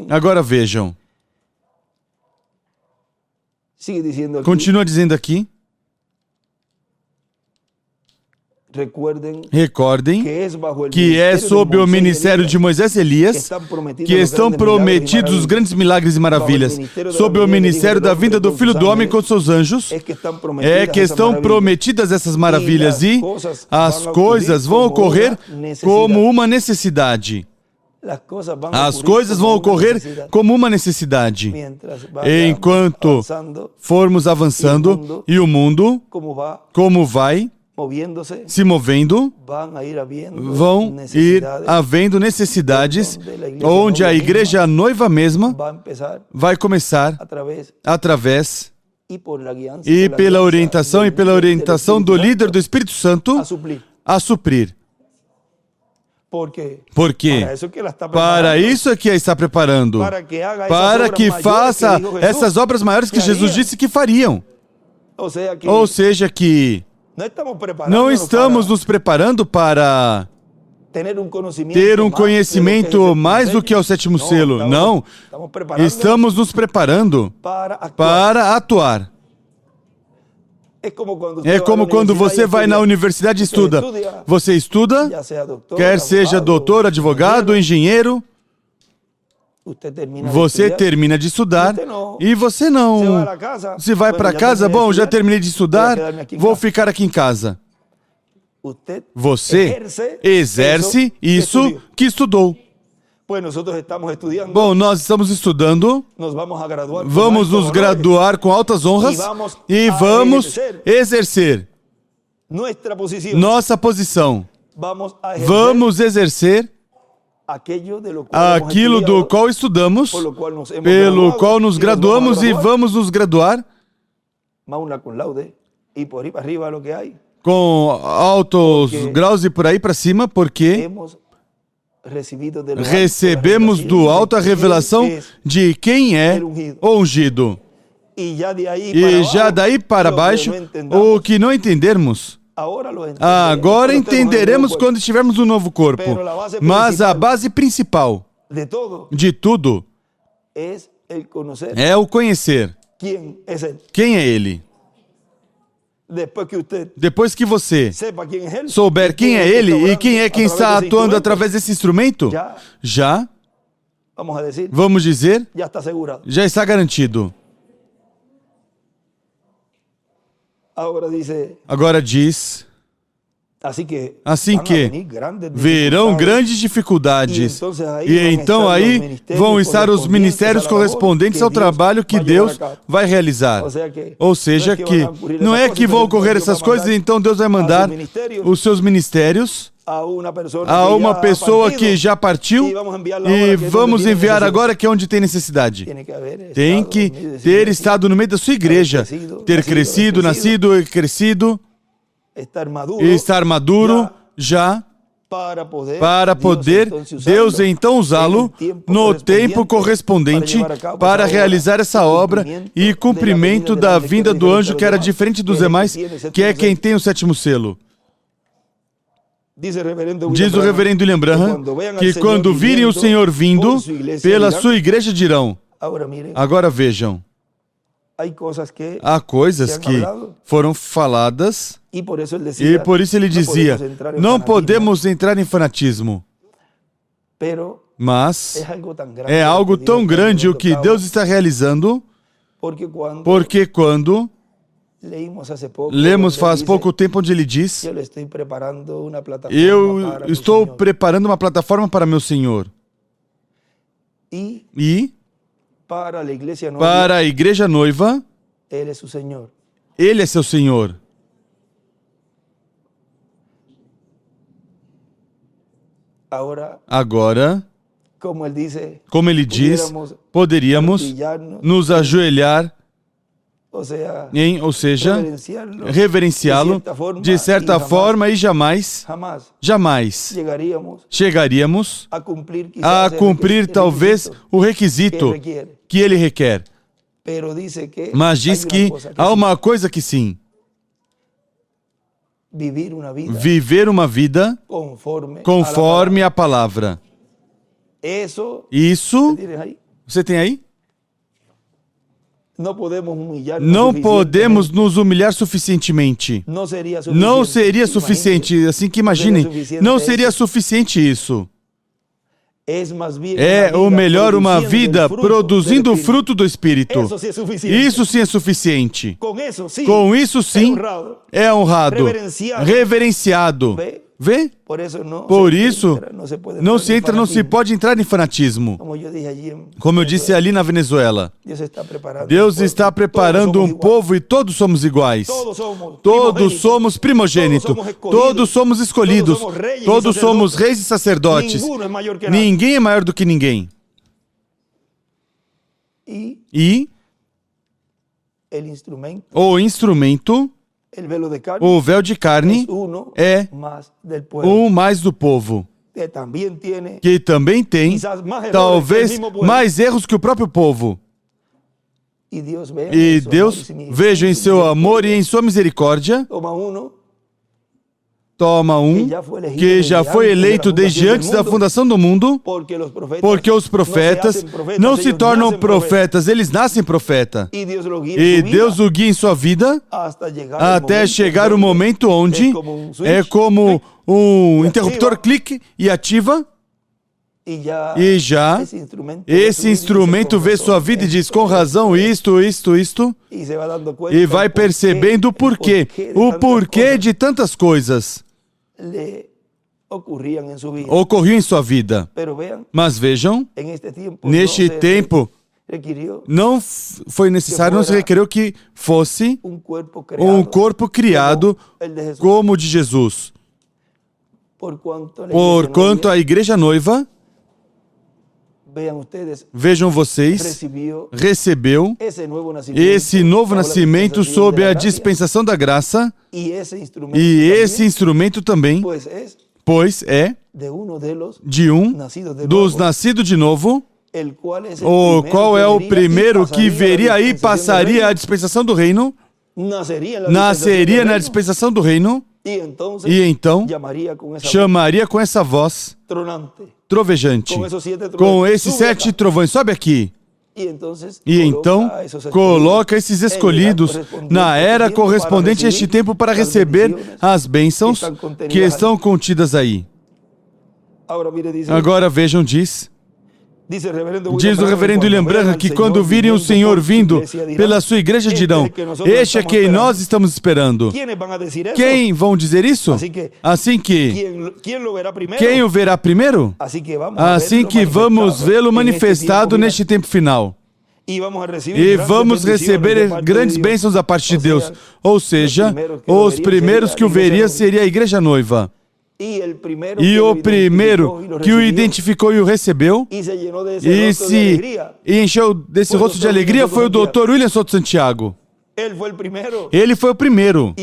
Agora vejam. Continua dizendo aqui. Recordem que é sob o ministério de Moisés e Elias que estão prometidos os grandes milagres e maravilhas. Sob o ministério da vinda do Filho do Homem com seus anjos, é que estão prometidas essas maravilhas e as coisas vão ocorrer como uma necessidade. As coisas vão ocorrer como uma necessidade. Enquanto formos avançando e o mundo, como vai se movendo, vão ir havendo necessidades onde a igreja noiva mesma vai começar através e pela orientação do líder do Espírito Santo a suprir. Porque para isso é que a está preparando, para que faça essas obras maiores que Jesus disse que fariam. Ou seja que não estamos nos preparando para ter um conhecimento mais do que é o sétimo selo. Não. Estamos nos preparando para atuar. É como quando você vai na universidade e estuda. Você estuda, quer seja doutor, advogado, engenheiro. Você termina de estudar e você não... Se vai para casa, bom, já terminei de estudar, vou ficar aqui em casa. usted Você exerce isso que estudou. Pues nosotros estamos estudiando, Bom, nós estamos estudando, nos vamos a graduar, vamos nos graduar com altas honras e vamos exercer nuestra posición. nossa posição. Vamos a ejercer Vamos exercer aquello de lo cual hemos aquilo do estudiado, qual estudamos, por lo cual nos hemos pelo graduado, qual nos y graduamos e vamos a graduar. vamos nos graduar Magna cum laude, y por ahí para arriba lo que hay. com altos graus e por aí para cima, porque Hemos recibido de lo alto recebemos la do revelación alto a de quién revelação es, de quem é o ungido. y ya de ahí E para já abajo, daí para lo que baixo, no entendamos, o que não entendermos, ahora lo entenderemos, agora cuando estemos en el entenderemos nuevo quando estivermos no novo corpo. Mas a base principal cuerpo. De todo de tudo es el conocer é o conhecer. quién es él. Quem é Ele? Después que usted Depois que você sepa quién es él, souber quem é Ele e quem é quem está atuando através desse instrumento, ya já, vamos a decir, vamos dizer, ya está asegurado. já está garantido. Ahora dice, Agora diz, assim que assim van a que venir grandes verão dificultades. grandes dificuldades. E E então aí vão estar os ministérios correspondentes ao trabalho que Deus vai realizar. Ou seja, que não é que vão ocorrer essas coisas e então Deus vai mandar os seus ministérios a uma pessoa que já partiu e vamos enviar agora que é onde tem necessidade. Tem que ter estado no meio da sua igreja, ter crescido, nascido e crescido, e estar maduro já para poder Deus então usá-lo no tempo correspondente para realizar essa obra e cumprimento da vinda do anjo que era diferente dos demais, que é quem tem o sétimo selo. Diz o reverendo William Branham que quando virem o Senhor vindo pela sua igreja dirão, agora vejam, há coisas que foram faladas e por isso ele dizia, não podemos entrar em fanatismo, mas é algo tão grande o que Deus está realizando, porque quando lemos faz pouco tempo onde ele diz, eu estou preparando uma plataforma para meu Senhor e para a igreja noiva, Ele é seu Senhor. Agora, como ele diz, poderíamos nos ajoelhar, ou seja, reverenciá-lo de certa forma e jamais chegaríamos a cumprir talvez o requisito que ele requer. Mas diz que há uma coisa que sim, viver uma vida conforme a palavra. Isso, você tem aí? Não podemos nos humilhar suficientemente. Não seria suficiente, assim que imaginem, não seria suficiente isso. É o melhor uma vida produzindo o fruto do Espírito. Isso sim é suficiente. Com isso sim é honrado, reverenciado. Vê? Por isso, não se pode entrar em fanatismo. Como eu disse ali na Venezuela, Deus está preparando um povo e todos somos iguais. Todos somos primogênitos. Todos somos escolhidos. Todos somos reis e sacerdotes. Ninguém é maior do que ninguém. E o instrumento, o véu de carne, é um mais do povo, que também tem, talvez, mais erros que o próprio povo. E Deus veja em seu amor e em sua misericórdia, toma um que já foi eleito desde antes da fundação do mundo, porque os profetas não se tornam profetas, eles nascem profeta. E Deus o guia em sua vida até chegar o momento onde é como um interruptor clique e ativa, e já esse instrumento vê sua vida e diz, com razão, isto, e vai percebendo o porquê de tantas coisas. le ocurrían en su vida. ocorriam em sua vida. Pero vean, Mas vejam, en este tiempo neste no se tempo, requirió não foi necessário, não se requereu que fosse un cuerpo creado um corpo criado como el de Jesús. como o de Jesus. Por Porquanto a igreja noiva, vean ustedes, vejam vocês, recebeu esse novo nascimento sob a dispensação da graça, e esse instrumento também, pois é de um dos nascidos de novo, o qual é o primeiro que veria e passaria a dispensação do reino, nasceria na dispensação do reino, e então chamaria com essa voz trovejante, com esses 7 trovões, sobe aqui. E então coloca esses escolhidos na era correspondente a este tempo para receber as bênçãos que estão contidas aí. Agora vejam, diz o reverendo William Branham que quando virem o Senhor vindo pela sua igreja dirão: este é quem nós estamos esperando. Quem vão dizer isso? Assim que quem o verá primeiro? Assim que vamos vê-lo manifestado neste tempo final. E vamos receber grandes bênçãos da parte de Deus. Ou seja, os primeiros que o veriam seria a igreja noiva. E o primeiro que o identificou e o recebeu e encheu desse rosto de alegria foi o Dr. William Souto Santiago. Ele foi o primeiro.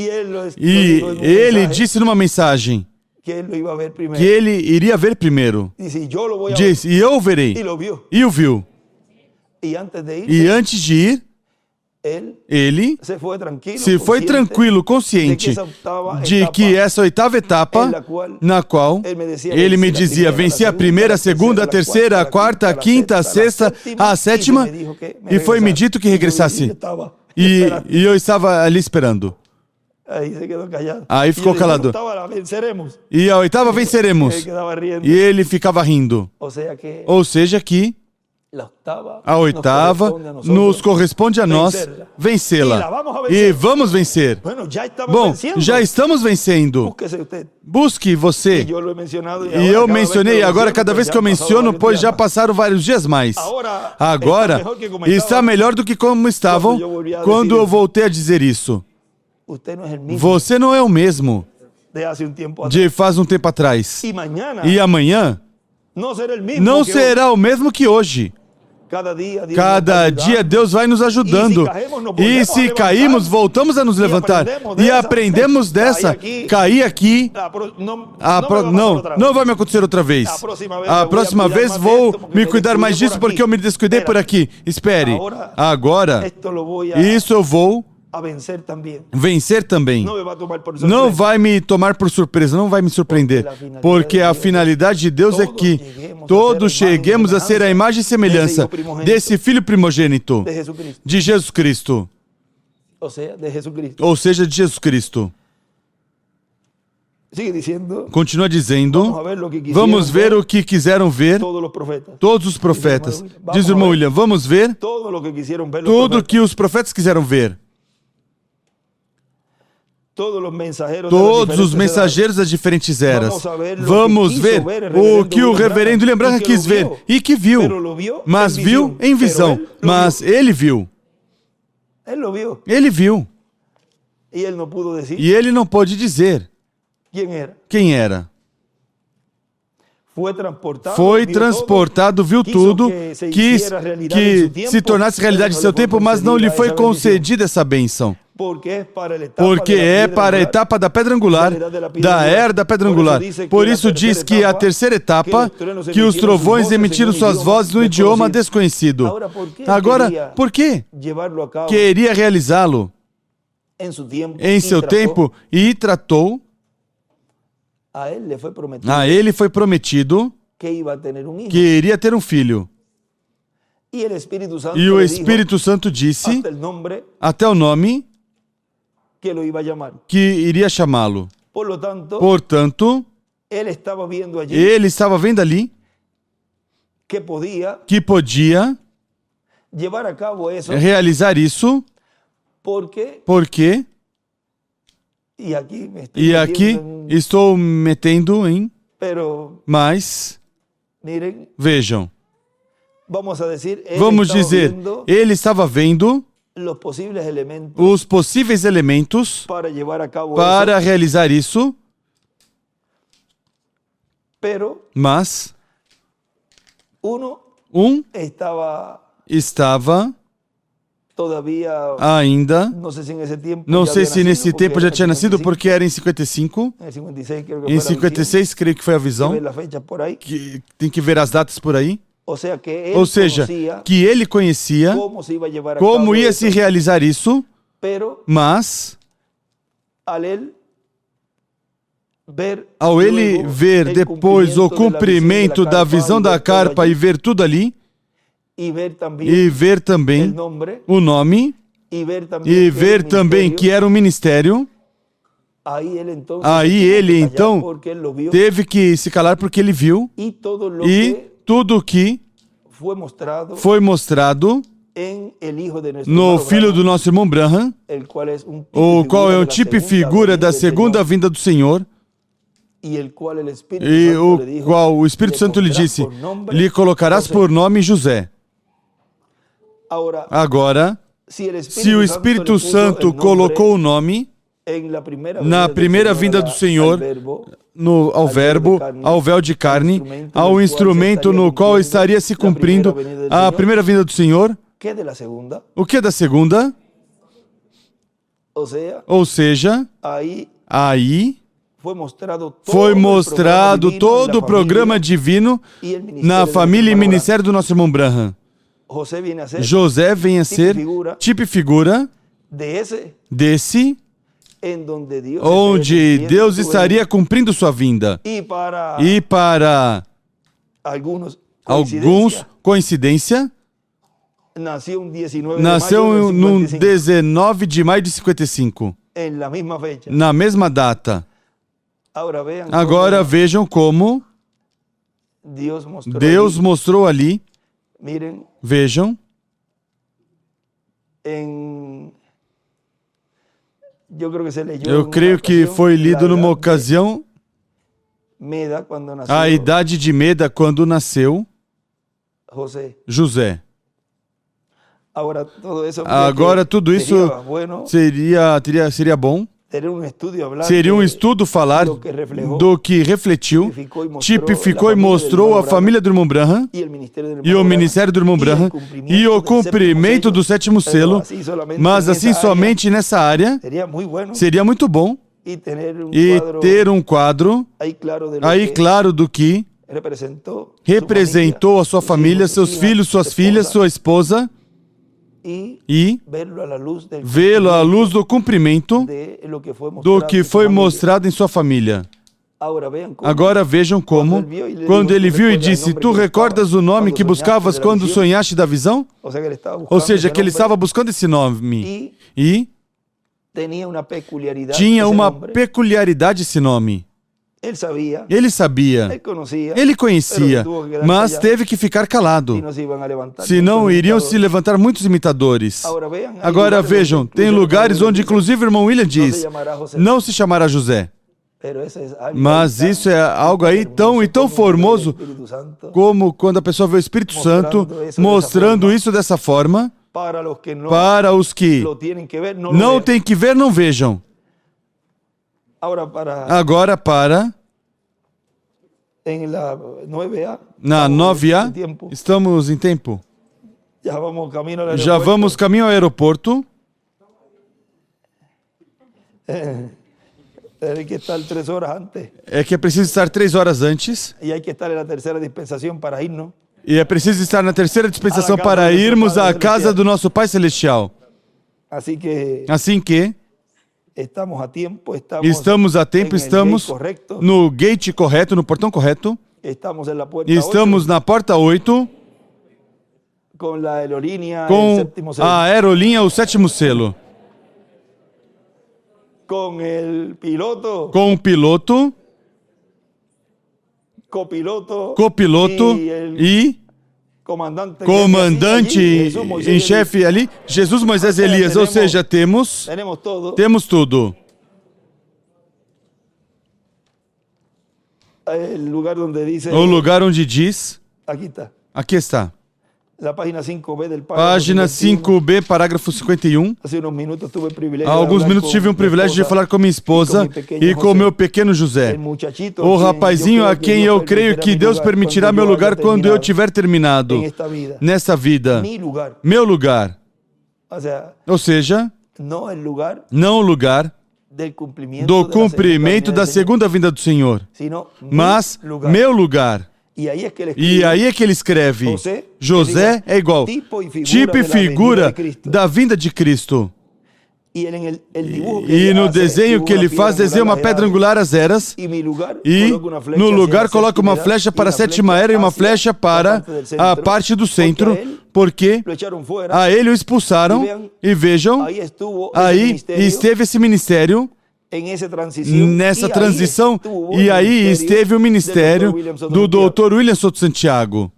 E ele disse numa mensagem que ele iria ver primeiro. Disse, e eu o verei. E o viu. E antes de ir, ele se foi tranquilo, consciente de que essa 8ª etapa, na qual ele me dizia, venci a primeira, a segunda, a terceira, a quarta, a quinta, a sexta, a 7ª, e foi-me dito que regressasse. E eu estava ali esperando. Aí ficou calado. E a 8ª venceremos. E ele ficava rindo. Ou seja que a 8ª nos corresponde a nós vencê-la. E vamos vencer. Bom, já estamos vencendo. Busque você. E eu mencionei, agora cada vez que eu menciono, pois já passaram vários dias mais. Agora está melhor do que como estavam quando eu voltei a dizer isso. Você não é o mesmo de faz um tempo atrás. E amanhã não será o mesmo que hoje. Cada dia Deus vai nos ajudando. E se caímos, voltamos a nos levantar. E aprendemos dessa. Cair aqui. Não vai me acontecer outra vez. A próxima vez vou me cuidar mais disso porque eu me descuidei por aqui. Espere. Agora, isso eu vou vencer também. Não vai me tomar por surpresa, não vai me surpreender. Porque a finalidade de Deus é que todos cheguemos a ser a imagem e semelhança desse Filho primogênito de Jesus Cristo. Ou seja, de Jesus Cristo. Continua dizendo, vamos ver o que quiseram ver todos os profetas. Diz o irmão William, vamos ver tudo o que os profetas quiseram ver. Todos os mensageiros das diferentes eras. Vamos ver o que o reverendo William Branham quis ver e que viu, mas viu em visão, mas ele viu. Ele viu. E ele não pôde dizer quem era. Foi transportado, viu tudo, quis que se tornasse realidade em seu tempo, mas não lhe foi concedida essa bênção. Porque é para a etapa da pedra angular, da era da pedra angular. Por isso diz que a terceira etapa, que os trovões emitiram suas vozes no idioma desconhecido. Agora, por quê? Queria realizá-lo em seu tempo e tratou. A ele foi prometido que iria ter um filho. E o Espírito Santo disse, até o nome, que iria chamá-lo. Portanto, ele estava vendo ali que podia realizar isso porque Y aquí me estoy E aqui metiendo estou metendo em, pero mas miren, vejam, vamos a decir, él vamos estaba dizer, viendo ele estava vendo los posibles elementos os possíveis elementos para llevar a cabo para eso, realizar isso, pero mas uno estava todavía, ainda, no sé si en ese tiempo não ya sei había se nesse nacido, porque tempo era já en tinha nascido, 55, porque era em 55, en el 56 creo que em fue la visión, 56 creio que foi a hay que visão, ver las fechas por ahí, que tem que ver as datas por aí, o sea que él ou seja, conocía que ele conhecia cómo se iba a llevar a como cabo ia eso, se realizar isso, pero mas al él ver ao ele luego ver el depois o cumprimento da visão da carpa e ver tudo ali, y ver también e ver el também nombre o nome, y ver también, e que ver el também ministerio, que era um ministério, ahí él entonces aí se tuvo ele que callar então porque él lo vio, teve que se calar porque ele viu, y todo lo e que tudo o que fue mostrado foi mostrado en el hijo de nuestro no hermano filho Branham, do nosso irmão Branham, el cual es un tipo o y qual é figura um de la tipo e segunda figura venida da del segunda Señor, vinda do Senhor, y el cual el Espíritu e Santo o le dijo, qual o Espírito "Le Santo lhe pondrás disse, por nombre lhe colocarás José". por nome José. Ahora, Agora, si el se o Espírito le puso Santo el nombre colocou o nome en la primera na venida del primeira Señor vinda do al Senhor, verbo, ao verbo, ao véu de carne, ao instrumento no qual estaria se cumprindo a primeira vinda do Senhor, ¿qué de la segunda? o que da segunda? O sea, Ou seja, aí foi mostrado foi mostrado todo o programa divino na família e ministério do nosso irmão Branham. José vem a ser tipo e figura desse, onde Deus estaria cumprindo sua vinda. E para alguns, coincidência, nasceu no 19 de maio de 55, na mesma data. Agora vejam como Deus mostrou ali. Vejam, eu creio que foi lido numa ocasião a idade de Meda quando nasceu José. Agora tudo isso seria bom. Seria um estudo falar do que refletiu, tipificou e mostrou a família do irmão Branham e o ministério do irmão Branham e o cumprimento do sétimo selo, mas assim somente nessa área seria muito bom e ter um quadro aí claro do que representou a sua família, seus filhos, suas filhas, sua esposa, e vê-lo à luz do cumprimento do que foi mostrado em sua família. Agora vejam como, quando ele viu e disse, tu recordas o nome que buscavas quando sonhaste da visão? Ou seja, que ele estava buscando esse nome. E tinha uma peculiaridade esse nome. Ele sabia, ele conhecia, mas teve que ficar calado, senão iriam se levantar muitos imitadores. Agora vejam, tem lugares onde inclusive o irmão William diz, não se chamará José. Mas isso é algo aí tão formoso como quando a pessoa vê o Espírito Santo mostrando isso dessa forma. Para os que não têm que ver, não vejam. Agora na 9A, estamos em tempo. Já vamos caminho ao aeroporto. É que é preciso estar 3 horas antes. E é preciso estar na terceira dispensação para irmos à casa do nosso Pai Celestial. Assim que estamos a tempo, estamos no gate correto, no portão correto. Estamos na porta 8 com a aerolinha, o sétimo selo. Com o piloto, copiloto e comandante em chefe ali, Jesus, Moisés e Elias. Ou seja, temos tudo. el lugar donde dice, o lugar onde diz, aquí está, aqui está, la página 5B del párrafo página 51. 5b, parágrafo 51. Hace unos minutos tuve el privilegio Há de alguns hablar minutos con tive um mi privilégio de esposa falar com minha esposa e com o meu pequeno José, el muchachito o a quien rapazinho yo a creo que quem Dios eu creio permitirá que mi Deus lugar permitirá cuando meu yo lugar haya quando eu terminado tiver terminado en esta vida. nessa vida, Mi lugar. meu lugar. O sea, Ou seja, no el lugar não o lugar del cumplimiento, do de la segunda cumprimento venida da del Señor, segunda vinda do Senhor, sino mi mas lugar. meu lugar. Y ahí es que él E escribe, aí é que ele escreve, José é igual, tipo e figura da vinda de Cristo. y él en el dibujo que E él no hace, desenho dibuja que ele una faz, piedra desenha uma angular pedra las angular às eras, y mi lugar e coloca una flecha no hacia lugar la coloca uma séptima flecha edad para a y una sétima era e uma hacia flecha la para parte del a centro, parte do porque centro, a él porque lo echaron fuera. a ele o expulsaram, e vejam, Ahí estuvo ese aí ministerio esteve esse ministério, en esa transición, nessa y ahí transição, estuvo e el aí ministerio esteve o del ministério Dr. William Soto do Santiago. Dr. William Soto Santiago,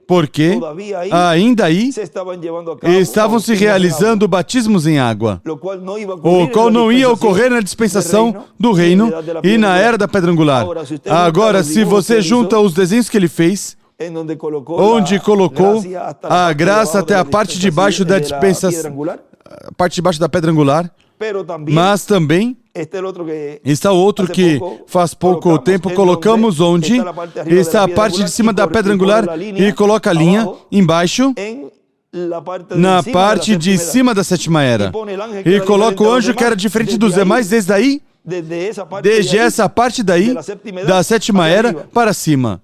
porque todavía ahí ainda aí se estaban llevando a cabo estavam se bautismos de agua, realizando batismos em água, lo cual no iba a o ocurrir qual en la não ia dispensación ocorrer na dispensação del do reino reino y en la edad de la e piedra na angular. era da pedra angular. Agora, se você junta os desenhos que ele fez, en donde colocó onde la colocou gracia a graça até a parte de baixo da piedra dispensação, angular, a parte de baixo da pedra angular, pero también mas também este el otro que está outro que faz pouco tempo colocamos onde está a parte de cima da pedra angular e coloca a linha embaixo en la parte de na encima parte de de la séptima edad. cima da sétima era pone el ángel que e era coloca diferente o a los anjo que era demás, diferente desde dos ahí, demais desde aí, desde esa parte de desde ahí, essa parte daí de la séptima edad da sétima hacia era arriba. para cima.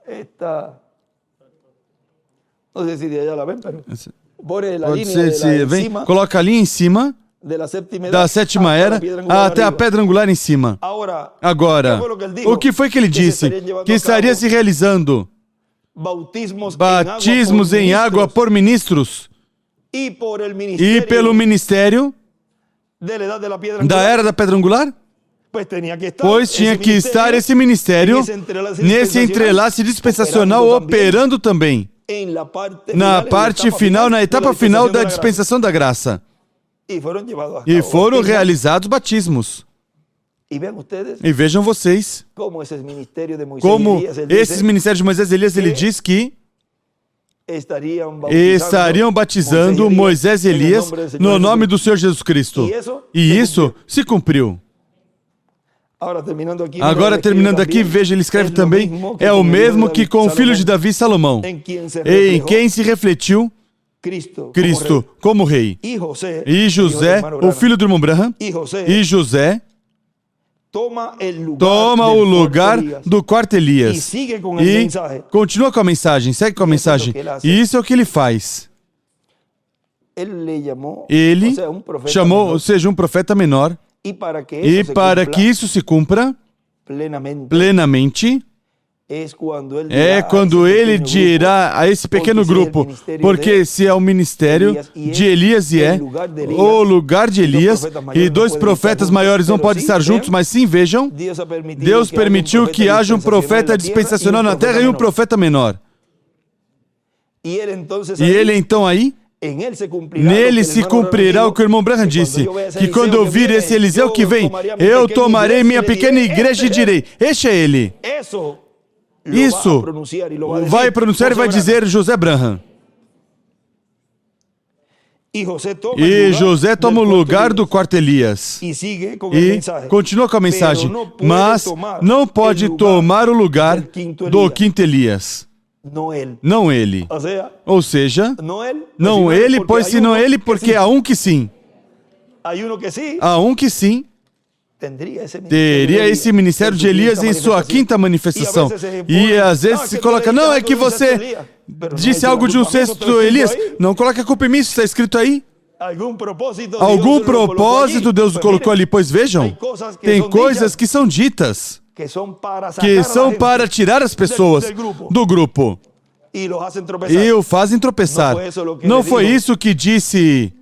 Esta, no sé si de allá la ven, pero pone la Pode línea ser, de la se vem, encima coloca a linha em cima de la séptima edad da sétima hasta era la piedra angular até a arriba. pedra angular em cima. Ahora, Agora, ¿qué fue lo que él dijo? o que foi que ele Que se disse? estarían llevando Que a estaria cabo se realizando bautismos batismos em água ministros por ministros y por el e ministerio pelo ministério de la edad de la piedra da angular, era da pedra angular? pues tenía que estar Pois ese tinha que estar ministerio esse ministério nesse entrelace dispensacional operando também en la parte na final, parte final, na etapa final da dispensação da graça. y fueron llevados a E cabo foram bautismos. realizados batismos. Y vean ustedes E vejam vocês cómo ese ministerio de Moisés como y Elías, él esses dice, ministérios de Moisés e Elias, ele diz que estariam batizando Moisés e Elias no nome do Senhor Jesus Cristo. E isso se cumpriu. Agora, terminando aqui, veja, ele escreve também, é o mesmo que com o filho de Davi, Salomão, em quem se refletiu Cristo como rei. E José, o filho do irmão Branham, e José toma o lugar do quarto Elias. E continua com a mensagem, segue com a mensagem. E isso é o que ele faz. Ele chamou, ou seja, um profeta menor. E para que isso se cumpra plenamente, é quando ele dirá a esse pequeno grupo, porque se é o ministério de Elias e é o lugar de Elias, e dois profetas maiores não podem estar juntos, mas sim, vejam, Deus permitiu que haja um profeta dispensacional na terra e um profeta menor. E ele então aí, nele se cumprirá o que o irmão Branham disse, que quando eu vir esse Eliseu que vem, eu tomarei minha pequena igreja e direi, este é ele. Isso vai pronunciar e vai dizer José Branham. E José toma o lugar do quarto Elias. E continua com a mensagem, mas não pode tomar o lugar do quinto Elias. Não ele. Ou seja, não ele, pois se não ele, porque há um que sim. Há um que sim teria esse ministério de Elias em sua quinta manifestação. E às vezes se coloca, não, é que você disse algo de um sexto Elias. Não coloque a culpa em mim, isso está escrito aí. Algum propósito Deus colocou ali, pois vejam, tem coisas que são ditas, que são para tirar as pessoas do grupo e o fazem tropeçar. Não foi isso que disse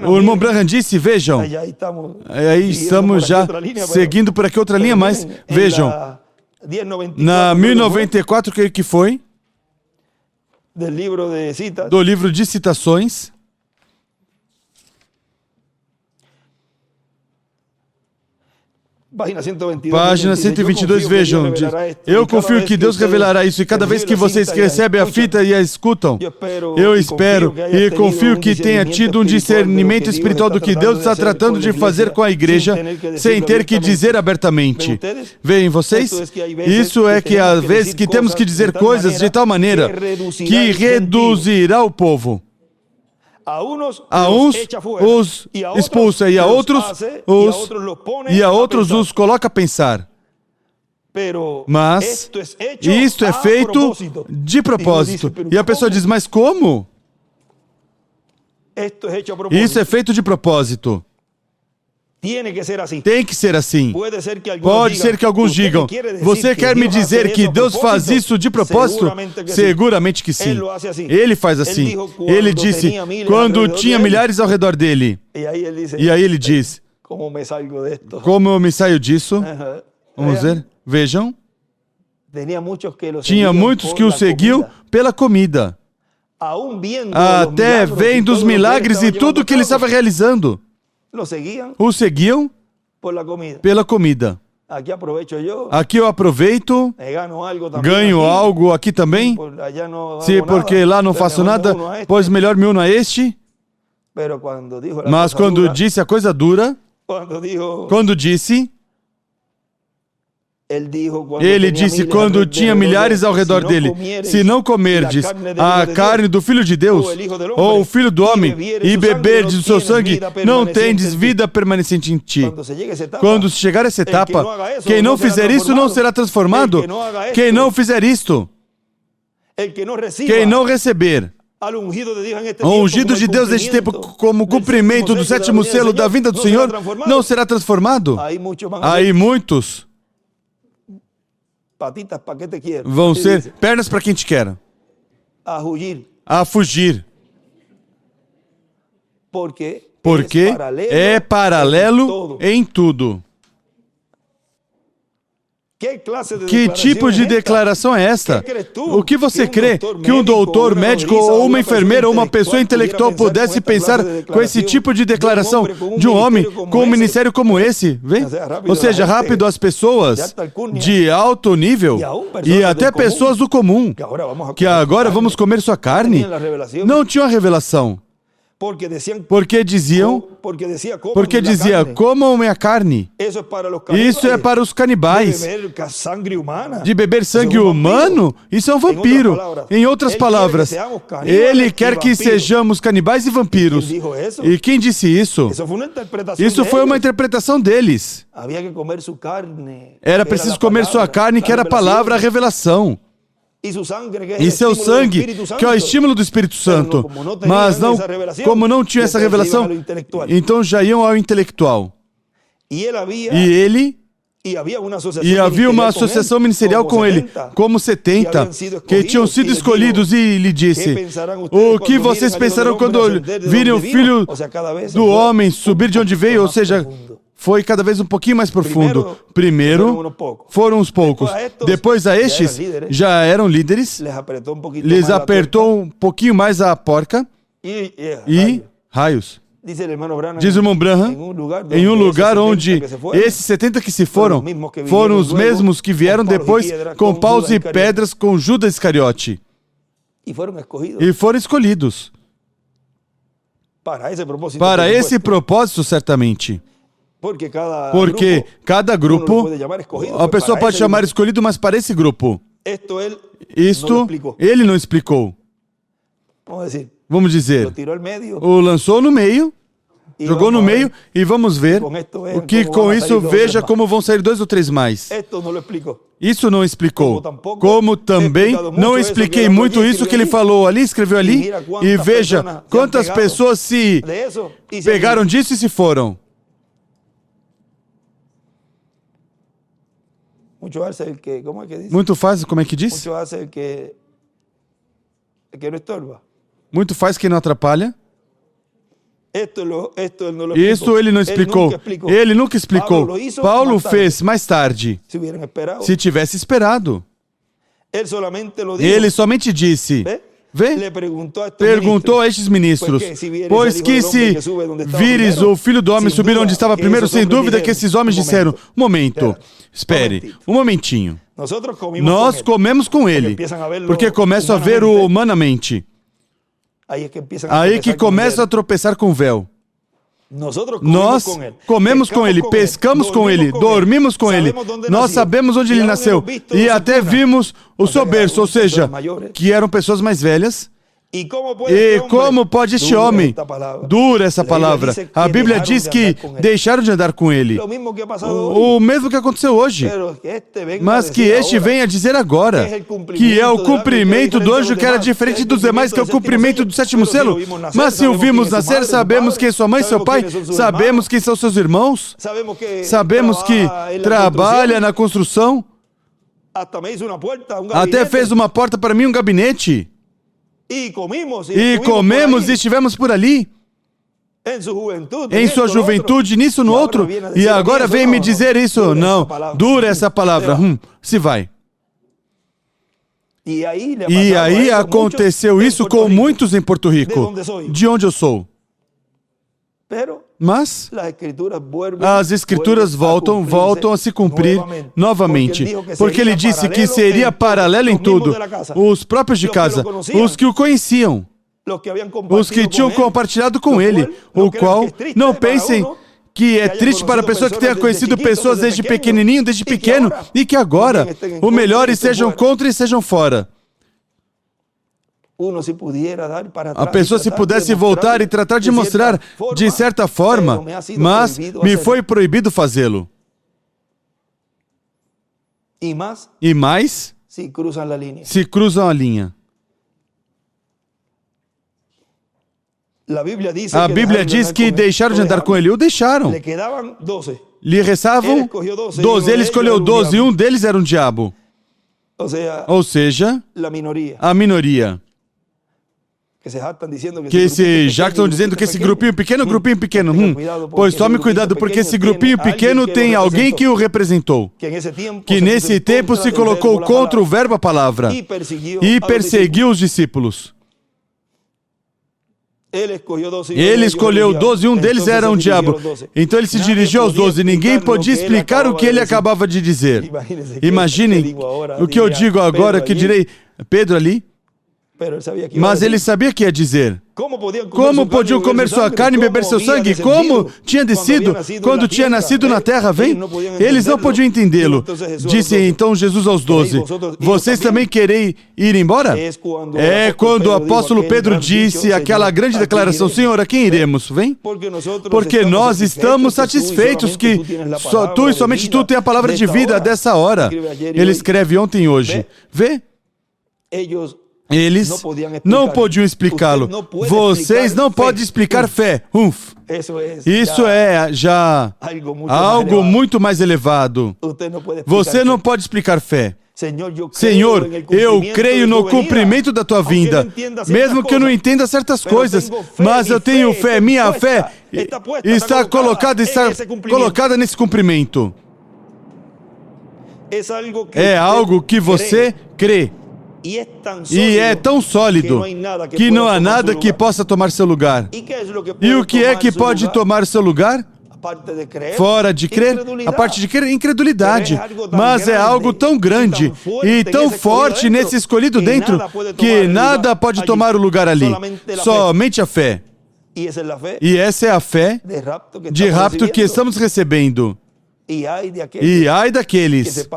o irmão Branham disse, vejam, aí estamos já seguindo por aqui outra linha, mas vejam, na 1094, creio que foi, do livro de citações, Página 122. Página dice, 122, vejam. Eu confio que Deus revelará isso. E cada vez que vocês recebem a fita e a escutam, eu espero e confio que tenha tido um discernimento espiritual do que Deus está tratando de fazer com a igreja, sem ter que dizer abertamente. Veem vocês? Isso é que às vezes que temos que dizer coisas de tal maneira que reduzirá o povo. A uns os expulsa e a outros os coloca a pensar. Mas isto é feito de propósito. E a pessoa diz, mas como? Isso é feito de propósito. Tem que ser assim. Pode ser que alguns digam, você quer me dizer que Deus faz isso de propósito? Seguramente que sim. Ele faz assim. Ele disse, quando tinha milhares ao redor dele. E aí ele diz, como eu me saio disso? Vamos ver. Vejam. Tinha muitos que o seguiam pela comida. Até vendo os milagres e tudo que ele estava realizando. O seguiam pela comida. Aqui eu aproveito, ganho algo aqui também. Se porque lá não faço nada, pois melhor me uno a este. Mas quando disse a coisa dura, quando disse... Ele disse, quando tinha milhares ao redor dele, se não comerdes a carne do Filho de Deus, ou o Filho do Homem, e beberdes do seu sangue, não tendes vida permanecente em ti. Quando chegar essa etapa, quem não fizer isso não será transformado. Quem não fizer isto, quem não receber o ungido de Deus neste tempo como cumprimento do sétimo selo da vinda do Senhor, não será transformado. Aí muitos vão ser pernas para quem te quer. A fugir. Porque é paralelo em tudo. Que tipo de declaração é esta? O que você crê que um doutor, médico ou uma enfermeira ou uma pessoa intelectual pudesse pensar com esse tipo de declaração de um homem com um ministério como esse? Vê? Ou seja, rápido as pessoas de alto nível e até pessoas do comum, que agora vamos comer sua carne, não tinham a revelação. Porque dizia, comam minha carne. Isso é para os canibais. De beber sangue humano? Isso é um vampiro. Em outras palavras, ele quer que sejamos canibais e vampiros. E quem disse isso? Isso foi uma interpretação deles. Era preciso comer sua carne, que era a palavra, a revelação. E seu sangue, que é o estímulo do Espírito Santo. Mas não, como não tinha essa revelação, então já iam ao intelectual. E havia uma associação ministerial com ele, como 70, que tinham sido escolhidos, e lhe disse, o que vocês pensaram quando virem o Filho do Homem subir de onde veio? Ou seja, foi cada vez um pouquinho mais profundo. Primeiro foram os poucos. Depois a estes, já eram líderes, lhes apertou um pouquinho mais a porca e raios. Diz o irmão Branham, em um lugar onde esses 70 que se foram os mesmos que vieram depois com paus e pedras com Judas Iscariote. E foram escolhidos. Para esse propósito, certamente. Porque cada grupo, a pessoa pode chamar escolhido, mas para esse grupo, isto ele não explicou. Vamos dizer, o lançou no meio, jogou no meio, e vamos ver o que com isso, veja como vão sair 2 ou 3 mais. Isso não explicou. Como também não expliquei muito isso que ele falou ali, escreveu ali, e veja quantas pessoas se pegaram disso e se foram. Muito faz, como é que diz? Muito faz quem não atrapalha. Isso ele não explicou. Ele nunca explicou. Paulo fez mais tarde. Se tivesse esperado. Ele somente disse. Vê? Le perguntou a estes Perguntou ministros, a estes ministros, pois que se vires o Filho do Homem subir onde estava primeiro, sem dúvida que esses homens disseram, momento, espere, um momentinho. Nós comemos com ele, porque começam a ver-o humanamente. Aí que começam a tropeçar com o véu. Nós comemos com ele, pescamos com ele, dormimos com ele. Nós sabemos onde ele nasceu e até vimos o seu berço, ou seja, que eram pessoas mais velhas. E como pode este homem, dura essa palavra, a Bíblia diz que deixaram de andar com ele. O mesmo que aconteceu hoje. Mas que este venha dizer agora, que é o cumprimento do anjo que era diferente dos demais, que é o cumprimento do sétimo selo. Mas se o vimos nascer, sabemos quem é sua mãe e seu pai, sabemos quem são seus irmãos, sabemos que trabalha na construção, até fez uma porta para mim, um gabinete. E comemos e estivemos por ali, em sua juventude, nisso, no outro, e agora vem me dizer isso. Não, dura essa palavra, se vai. E aí aconteceu isso com muitos em Porto Rico. De onde eu sou? Mas as Escrituras voltam a se cumprir novamente, porque ele disse que seria paralelo em tudo. Os próprios de casa, os que o conheciam, os que tinham compartilhado com ele, o qual, não pensem que é triste para a pessoa que tenha conhecido pessoas desde pequenininho, desde pequeno, e que agora o melhor estejam contra e sejam fora. A pessoa se pudesse voltar e tratar de mostrar de certa forma, mas me foi proibido fazê-lo. E mais, se cruzam a linha. A Bíblia diz que deixaram de andar com ele. O deixaram. Lhe restavam 12. Ele escolheu 12 e um deles era um diabo. Ou seja, a minoria. Que se jactam dizendo que esse grupinho pequeno, pois tome cuidado, porque esse grupinho pequeno tem alguém que o representou, que nesse tempo se colocou contra o verbo, a palavra, e perseguiu os discípulos. Ele escolheu 12 e um deles era um diabo. Então ele se dirigiu aos 12 e ninguém podia explicar o que ele acabava de dizer. Imaginem o que eu digo agora, que direi, Pedro ali. Mas ele sabia que ia dizer. Como podiam comer sua carne e beber seu sangue? Como tinha descido quando tinha nascido na terra, vem? Eles não podiam entendê-lo. Disse então Jesus aos 12, vocês também querem ir embora? É quando o apóstolo Pedro disse aquela grande declaração, Senhor, a quem iremos? Vem? Porque nós estamos satisfeitos que só tu e somente tu tem a palavra de vida dessa hora. Ele escreve ontem e hoje. Vê? Eles não podiam explicá-lo. Vocês não podem explicar fé. Isso é já algo muito mais elevado. Você não pode explicar fé. Senhor, eu creio no cumprimento da tua vinda, mesmo que eu não entenda certas coisas, mas eu tenho fé. Minha fé está colocada nesse cumprimento. É algo que você crê. E é tão sólido que não há nada que possa tomar seu lugar. E o que é que pode tomar seu lugar? Fora de crer, a parte de crer, incredulidade. Mas é algo tão grande e tão forte nesse escolhido dentro que nada pode tomar o lugar ali. Somente a fé. E essa é a fé de rapto que estamos recebendo. E ai daqueles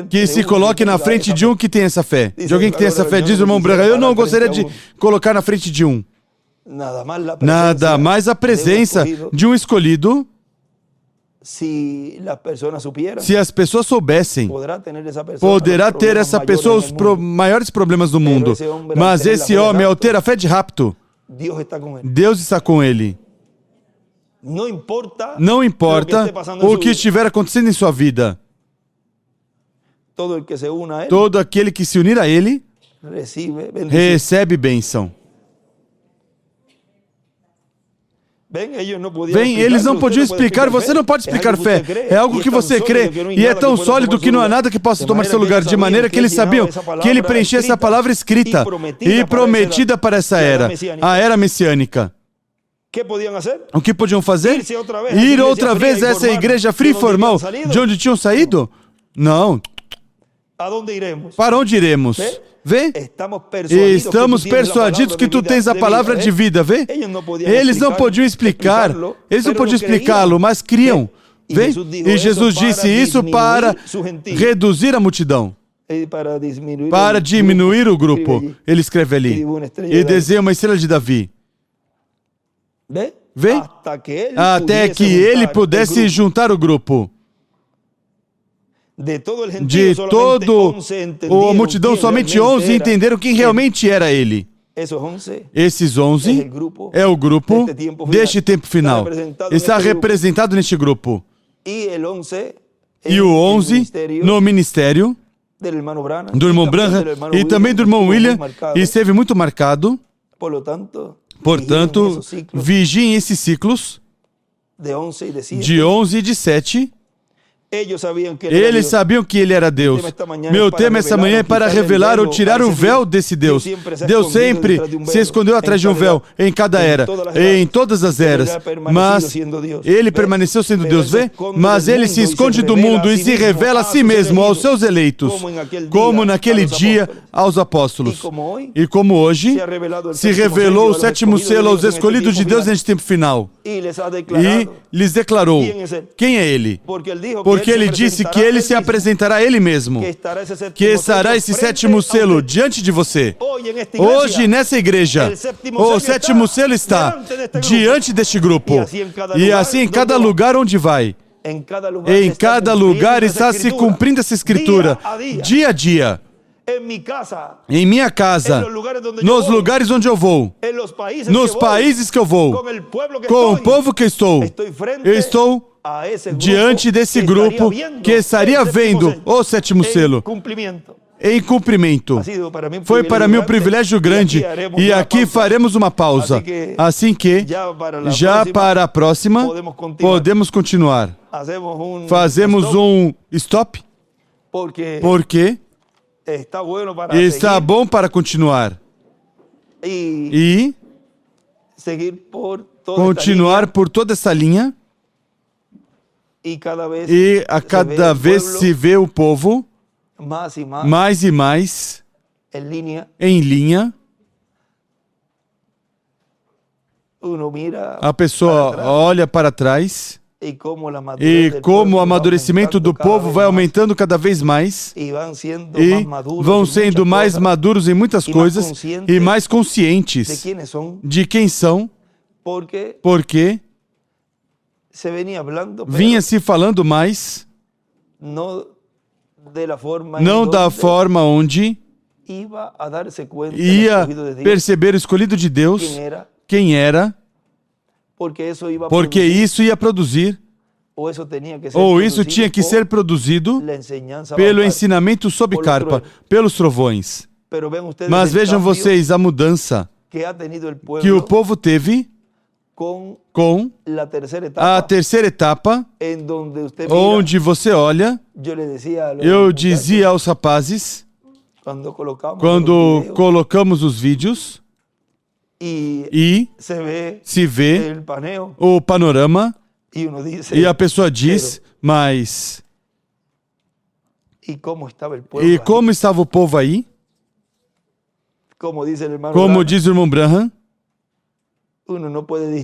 que se coloquem na frente de um que tem essa fé. De alguém que tem essa fé. Diz o irmão Braga, eu não gostaria de colocar na frente de um. Nada mais a presença de um escolhido. Se as pessoas soubessem, poderá ter essa pessoa os maiores problemas do mundo. Mas esse homem, ao ter a fé de rapto, Deus está com ele. Não importa o que estiver acontecendo em sua vida. Todo aquele que se unir a ele, recebe bênção. Vem, eles não podiam explicar, você não pode explicar fé. É algo que você crê e é tão sólido que não há nada que possa tomar seu lugar. De maneira que eles sabiam que ele preenchia essa palavra escrita e prometida para essa era, a era messiânica. O que podiam fazer? Ir outra vez a essa igreja fria e formal de onde tinham saído? Não. Para onde iremos? Vê? Estamos persuadidos que tu tens a palavra de vida, vê? Eles não podiam explicar, eles não podiam explicá-lo, mas criam. Vê? E Jesus disse isso para reduzir a multidão, para diminuir o grupo. Ele escreve ali. E desenha uma estrela de Davi. Vê? Até que ele pudesse juntar o grupo. De todo a multidão, somente 11 entenderam quem realmente era ele. Esses 11 é o grupo deste tempo final. Está representado neste grupo. E o 11 no ministério do irmão Branham e também do irmão William esteve muito marcado. Portanto, vigiem esses ciclos de 11 e de 7. Eles sabiam que ele era Deus. Meu tema essa manhã é para revelar ou tirar o véu desse Deus. Deus sempre se escondeu atrás de um véu, em cada era, em todas as eras. Mas ele permaneceu sendo Deus, vê? Mas ele se esconde do mundo e se revela a si mesmo, aos seus eleitos, como naquele dia aos apóstolos. E como hoje se revelou o sétimo selo aos escolhidos de Deus neste tempo final. E lhes declarou: quem é ele? Porque ele disse que ele se apresentará a ele mesmo, que estará esse sétimo selo diante de você. Hoje, nessa igreja, o sétimo selo está diante deste grupo. E assim, em cada lugar onde vai, em cada lugar está se cumprindo essa escritura, dia a dia. Em minha casa, nos lugares onde eu vou, nos países que eu vou, com o povo que estou diante desse grupo que estaria vendo o sétimo selo em cumprimento. Foi para mim um privilégio grande e aqui faremos uma pausa. Assim que, já para a próxima, podemos continuar. Fazemos um stop, porque está bom para continuar e continuar por toda essa linha. E a cada vez se vê o povo mais e mais em linha. A pessoa olha para trás e como o amadurecimento do povo vai aumentando cada vez mais e vão sendo mais maduros em muitas coisas e mais conscientes de quem são, porque vinha se falando mais, não da forma onde ia perceber o escolhido de Deus, quem era, porque isso ia produzir, ou isso tinha que ser produzido pelo ensinamento sob carpa, pelos trovões. Mas vejam vocês a mudança que o povo teve com a terceira etapa, onde você olha, eu dizia aos rapazes, quando colocamos os vídeos e se vê o panorama, e a pessoa diz, mas e como estava o povo aí? Como diz o irmão Branham,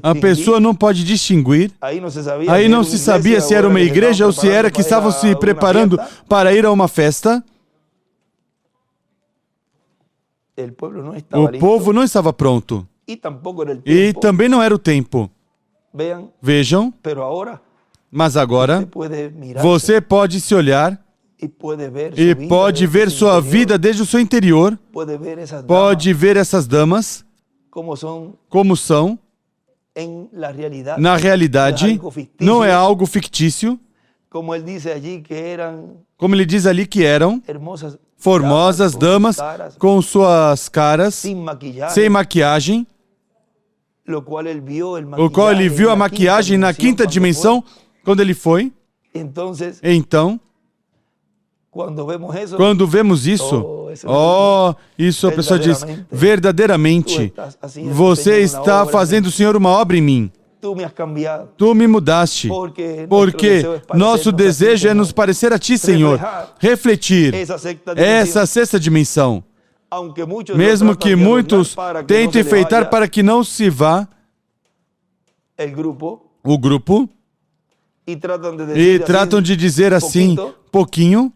a pessoa não pode distinguir. Aí não se sabia se era uma igreja ou se era que estavam se preparando para ir a uma festa. O povo não estava pronto. E também não era o tempo. Vejam, mas agora você pode se olhar e pode ver sua vida desde o seu interior, pode ver essas damas como são. Na realidade, não é algo fictício, como ele diz ali que eram formosas damas com suas caras sem maquiagem. lo cual él vio el o qual ele maquillaje viu en a la maquiagem na quinta cuando dimensão, quando ele foi. fue. Entonces, Então, cuando vemos eso, quando vemos isso, isso a pessoa diz, verdadeiramente, você está fazendo, Senhor, uma obra em mim. tú me has cambiado. Tu me mudaste, porque nosso desejo é nos parecer a Ti, Senhor, refletir essa sexta dimensão. Mesmo que muitos tentem enfeitar para que não se vá o grupo e tratam de dizer assim, pouquinho,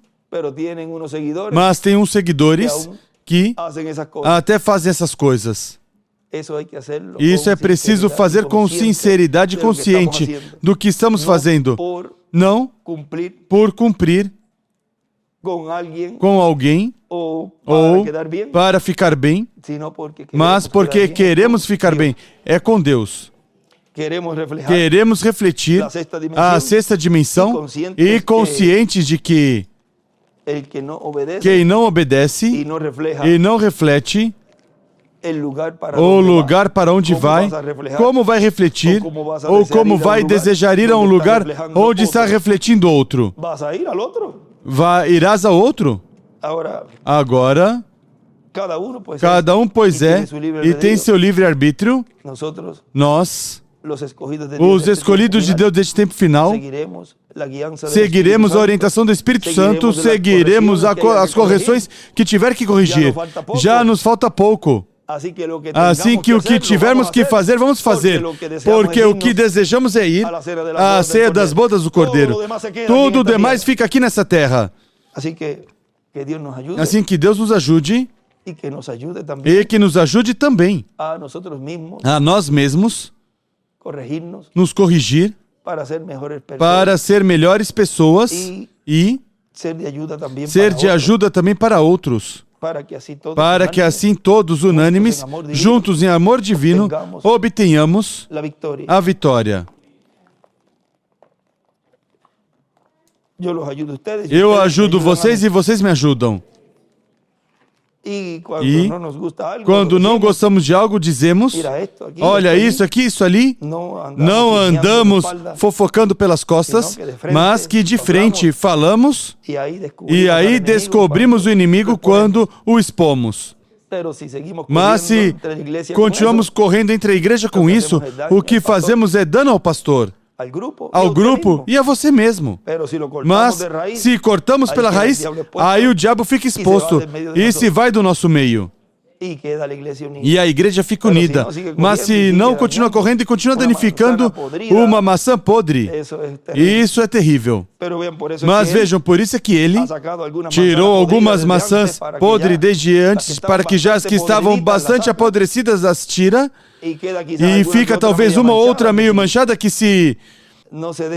mas tem uns seguidores que até fazem essas coisas. Isso é preciso fazer com sinceridade consciente do que estamos fazendo, não por cumprir com alguém ou para ficar bem, mas porque queremos ficar bem. É com Deus. Queremos refletir a sexta dimensão e conscientes de que quem não obedece e não reflete o lugar para onde vai, como vai refletir, ou como vai desejar ir a um lugar onde está refletindo outro. Irás a outro? Agora, cada um, pois é, e tem seu livre-arbítrio. Nós, os escolhidos de Deus deste tempo final, seguiremos a orientação do Espírito Santo, seguiremos as correções que tiver que corrigir. Já nos falta pouco. Assim que o que tivermos que fazer, vamos fazer, porque o que desejamos é ir à ceia das bodas do Cordeiro. Tudo o demais fica aqui nessa terra. Assim que Deus nos ajude e que nos ajude também a nós mesmos nos corrigir para ser melhores pessoas e ser de ajuda também para outros. Para que assim todos unânimes, juntos em amor divino, obtenhamos a vitória. Eu ajudo vocês e vocês me ajudam. E quando não gostamos de algo, dizemos, olha isso aqui, isso ali. Não andamos fofocando pelas costas, mas que de frente falamos e aí descobrimos o inimigo quando o expomos. Mas se continuamos correndo entre a igreja com isso, o que fazemos é dano ao pastor, ao grupo e a você mesmo. Mas se cortamos pela raiz, aí o diabo fica exposto e se vai do nosso meio. E a igreja fica unida. Mas se não continua correndo e continua danificando uma maçã podre, isso é terrível. Mas vejam, por isso é que ele tirou algumas maçãs podres desde antes, para que já as que estavam bastante apodrecidas as tira, e fica talvez uma ou outra meio manchada que se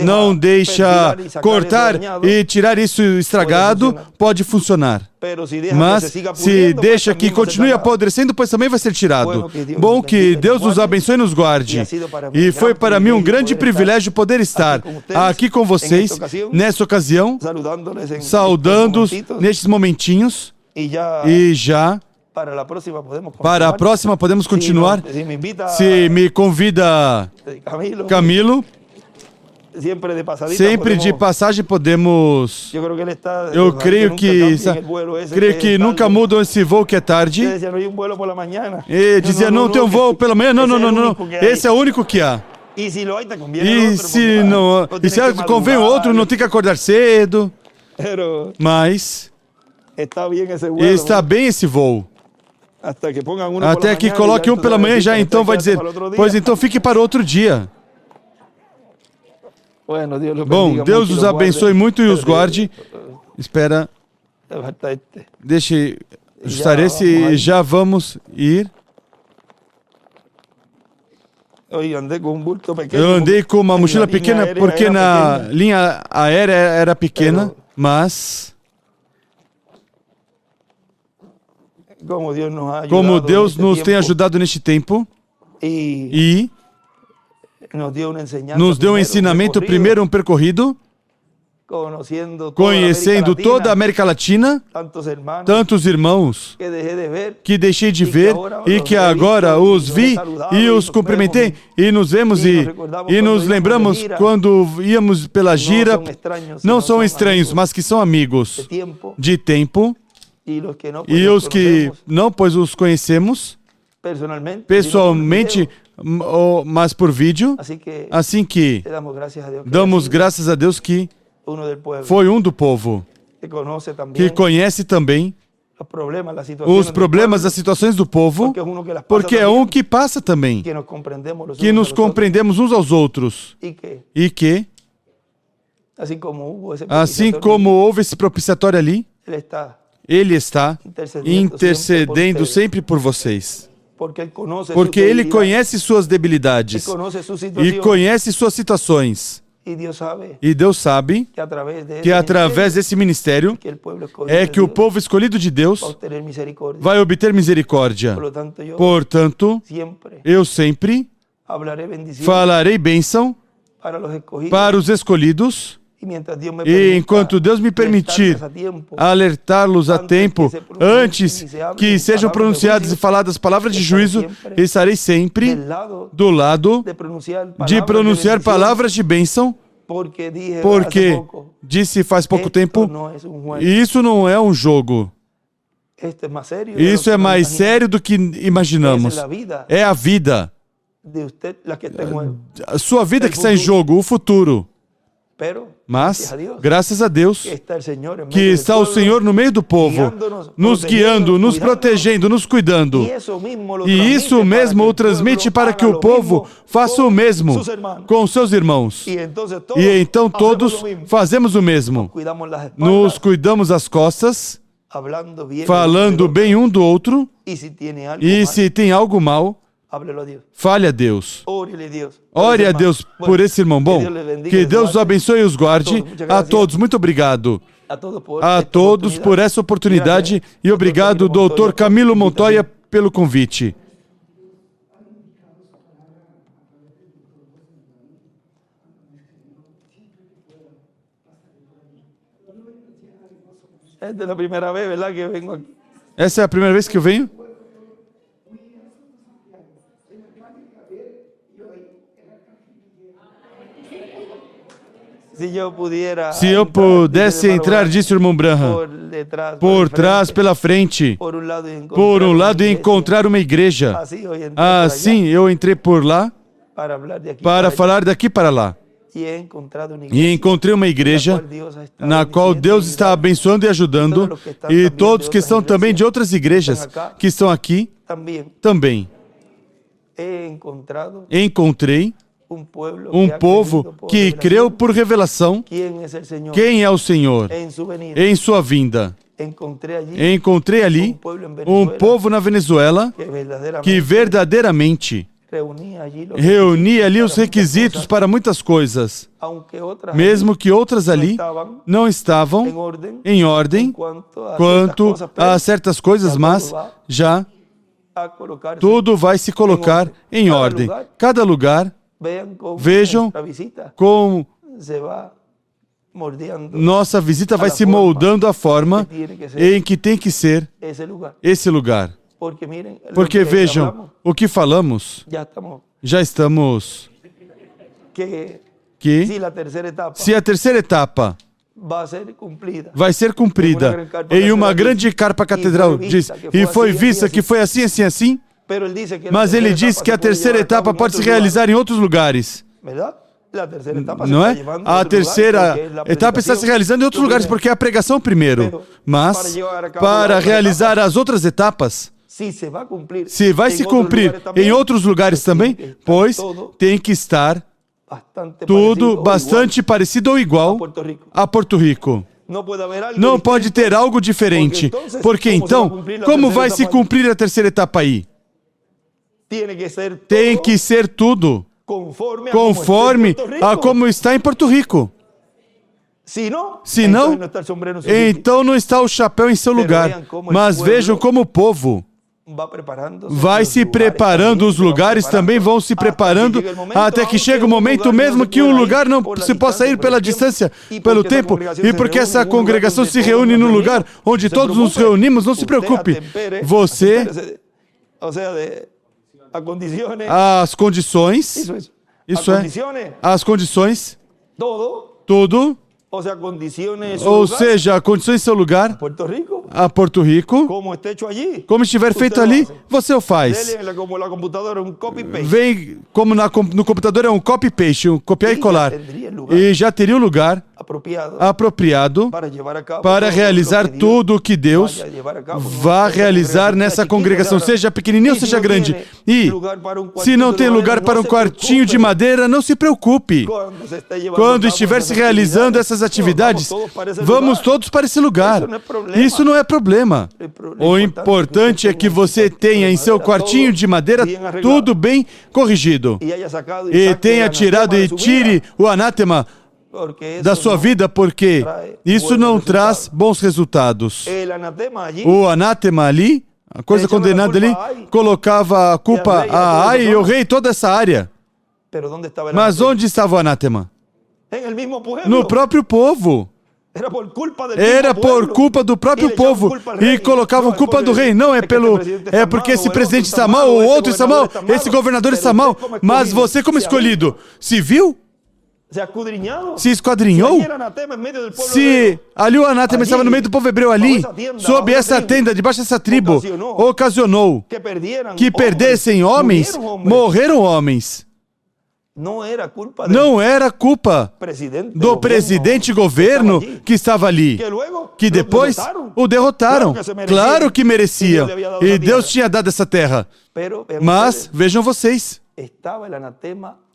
não deixa cortar e tirar isso estragado, pode funcionar. Mas se deixa que continue apodrecendo, pois também vai ser tirado. Bom, que Deus nos abençoe e nos guarde. E foi para mim um grande privilégio poder estar aqui com vocês, nessa ocasião, saudando-os nestes momentinhos. E já para a próxima podemos continuar. Se me convida Camilo, sempre de passagem podemos. Eu creio que nunca mudam esse voo que é tarde. E dizia, não tem um voo pela manhã? Não. Esse é o único que há. E se não, e se convém outro, não tem que acordar cedo. Mas está bem esse voo. Até que coloque um pela manhã, já então vai dizer, pois então fique para outro dia. Bom, Deus os abençoe muito e os guarde. Espera, deixe ajustar esse e já vamos ir. Eu andei com uma mochila pequena porque na linha aérea era pequena, mas como Deus nos tem ajudado neste tempo e nos deu um ensinamento, primeiro um percorrido, conhecendo toda a América Latina, tantos irmãos que deixei de ver e que agora os vi e os cumprimentei e nos vemos e nos lembramos quando íamos pela gira. Não são estranhos, mas que são amigos de tempo, e os que não, pois os conhecemos pessoalmente, mas por vídeo. Assim que damos graças a Deus que foi um do povo, que conhece também os problemas, as situações do povo, porque é um que passa também, que nos compreendemos uns aos outros, e que, assim como houve esse propiciatório ali, Ele está intercedendo sempre por vocês. Porque Ele conhece suas debilidades e conhece suas situações. E Deus sabe que através desse ministério é que o povo escolhido de Deus vai obter misericórdia. Portanto, eu sempre falarei bênção para os escolhidos. E enquanto Deus me permitir alertá-los a tempo, antes que sejam pronunciadas e faladas palavras de juízo, estarei sempre do lado de pronunciar palavras de bênção, porque disse faz pouco tempo, e isso não é um jogo. Isso é mais sério do que imaginamos. É a vida. A sua vida que está em jogo, o futuro. Mas, graças a Deus, que está o Senhor no meio do povo, nos guiando, nos protegendo, nos cuidando. E isso mesmo o transmite para que o povo faça o mesmo com seus irmãos. E então todos fazemos o mesmo. Nos cuidamos as costas, falando bem um do outro, e se tem algo mal, fale a Deus. Ore a Deus por esse irmão bom. Que Deus os abençoe e os guarde. A todos, muito obrigado. A todos por essa oportunidade e obrigado, Dr. Camilo Montoya, pelo convite. Essa é a primeira vez que eu venho? Se eu pudesse entrar, disse o irmão Branham, por trás, pela frente, por um lado e encontrar uma igreja. Assim, eu entrei por lá para falar daqui para lá. E encontrei uma igreja na qual Deus está abençoando e ajudando, e todos que estão também de outras igrejas que estão aqui também. Encontrei um povo que creu por revelação quem é o Senhor em sua vinda. Encontrei ali um povo na Venezuela que verdadeiramente reunia ali os requisitos para muitas coisas, mesmo que outras ali não estavam em ordem quanto a certas coisas, mas já tudo vai se colocar em ordem. Cada lugar, vejam como nossa visita vai se moldando à forma em que tem que ser esse lugar. Porque vejam, o que falamos, já estamos que se a terceira etapa vai ser cumprida em uma grande carpa catedral, diz, e foi vista que foi assim, assim, assim, mas ele diz que a terceira etapa pode se realizar em outros lugares. Não é? A terceira etapa está se realizando em outros lugares, porque é a pregação primeiro. Mas, para realizar as outras etapas, se vai se cumprir em outros lugares também, pois tem que estar tudo bastante parecido ou igual a Porto Rico. Não pode ter algo diferente, porque então, como vai se cumprir a terceira etapa aí? Tem que ser tudo conforme a como está em Porto Rico. Se não, então não está o chapéu em seu lugar. Mas vejam como o povo vai se preparando, os lugares também vão se preparando, até que chega o momento mesmo que um lugar não se possa ir pela distância, pelo tempo, e porque essa congregação se reúne num lugar onde todos nos reunimos, não se preocupe. Você, as condições, isso é, as condições, tudo, ou seja, condições do seu lugar, a Porto Rico, como estiver feito ali, você o faz. Vem, como no computador é um copy-paste, um copiar e colar, e já teria um lugar apropriado para realizar tudo o que Deus vai realizar nessa congregação, seja pequenininho ou seja grande. E se não tem lugar para um quartinho de madeira, não se preocupe. Quando estiver se realizando essas atividades, vamos todos para esse lugar. Isso não é problema. O importante é que você tenha em seu quartinho de madeira tudo bem corrigido. E tenha tirado e tire o anátema da sua vida, porque isso não traz bons resultados. O anátema ali, a coisa condenada ali, colocava a culpa a Ai e o rei, toda essa área. Mas onde estava o anátema? No próprio povo. Era por culpa do próprio povo e colocavam culpa do rei. Não, é porque esse presidente está mal, ou outro está mal, esse governador está mal. Mas você, como escolhido, se viu? Se esquadrinhou? Se ali o anátema estava no meio do povo hebreu ali, sob essa tenda, debaixo dessa tribo, ocasionou que perdessem homens, morreram homens. Não era culpa do presidente governo que estava ali, que depois o derrotaram. Claro que merecia. E Deus tinha dado essa terra. Mas, vejam vocês,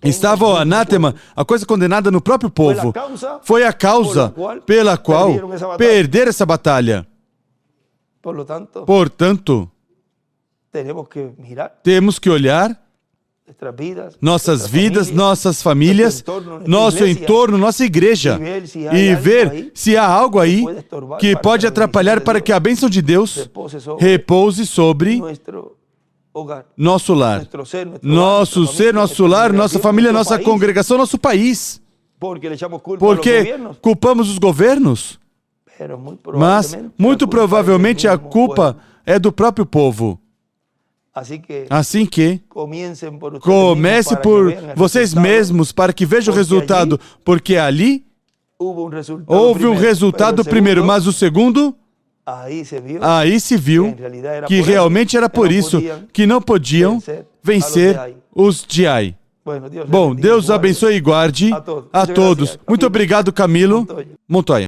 estava o anátema, a coisa condenada no próprio povo. Foi a causa pela qual perderam essa batalha. Portanto, temos que olhar nossas vidas, nossas famílias, nosso entorno, nossa igreja, e ver se há algo aí que pode atrapalhar para que a bênção de Deus repouse sobre nosso lar, nosso ser, nosso lar, nossa família, nossa congregação, nosso país. Porque culpamos os governos, mas muito provavelmente a culpa é do próprio povo. Assim que comece por vocês mesmos para que vejam o resultado, porque ali houve um resultado primeiro, mas o segundo, aí se viu que realmente era por isso que não podiam vencer os de Ai. Bom, Deus abençoe e guarde a todos. Muito obrigado, Camilo Montoya.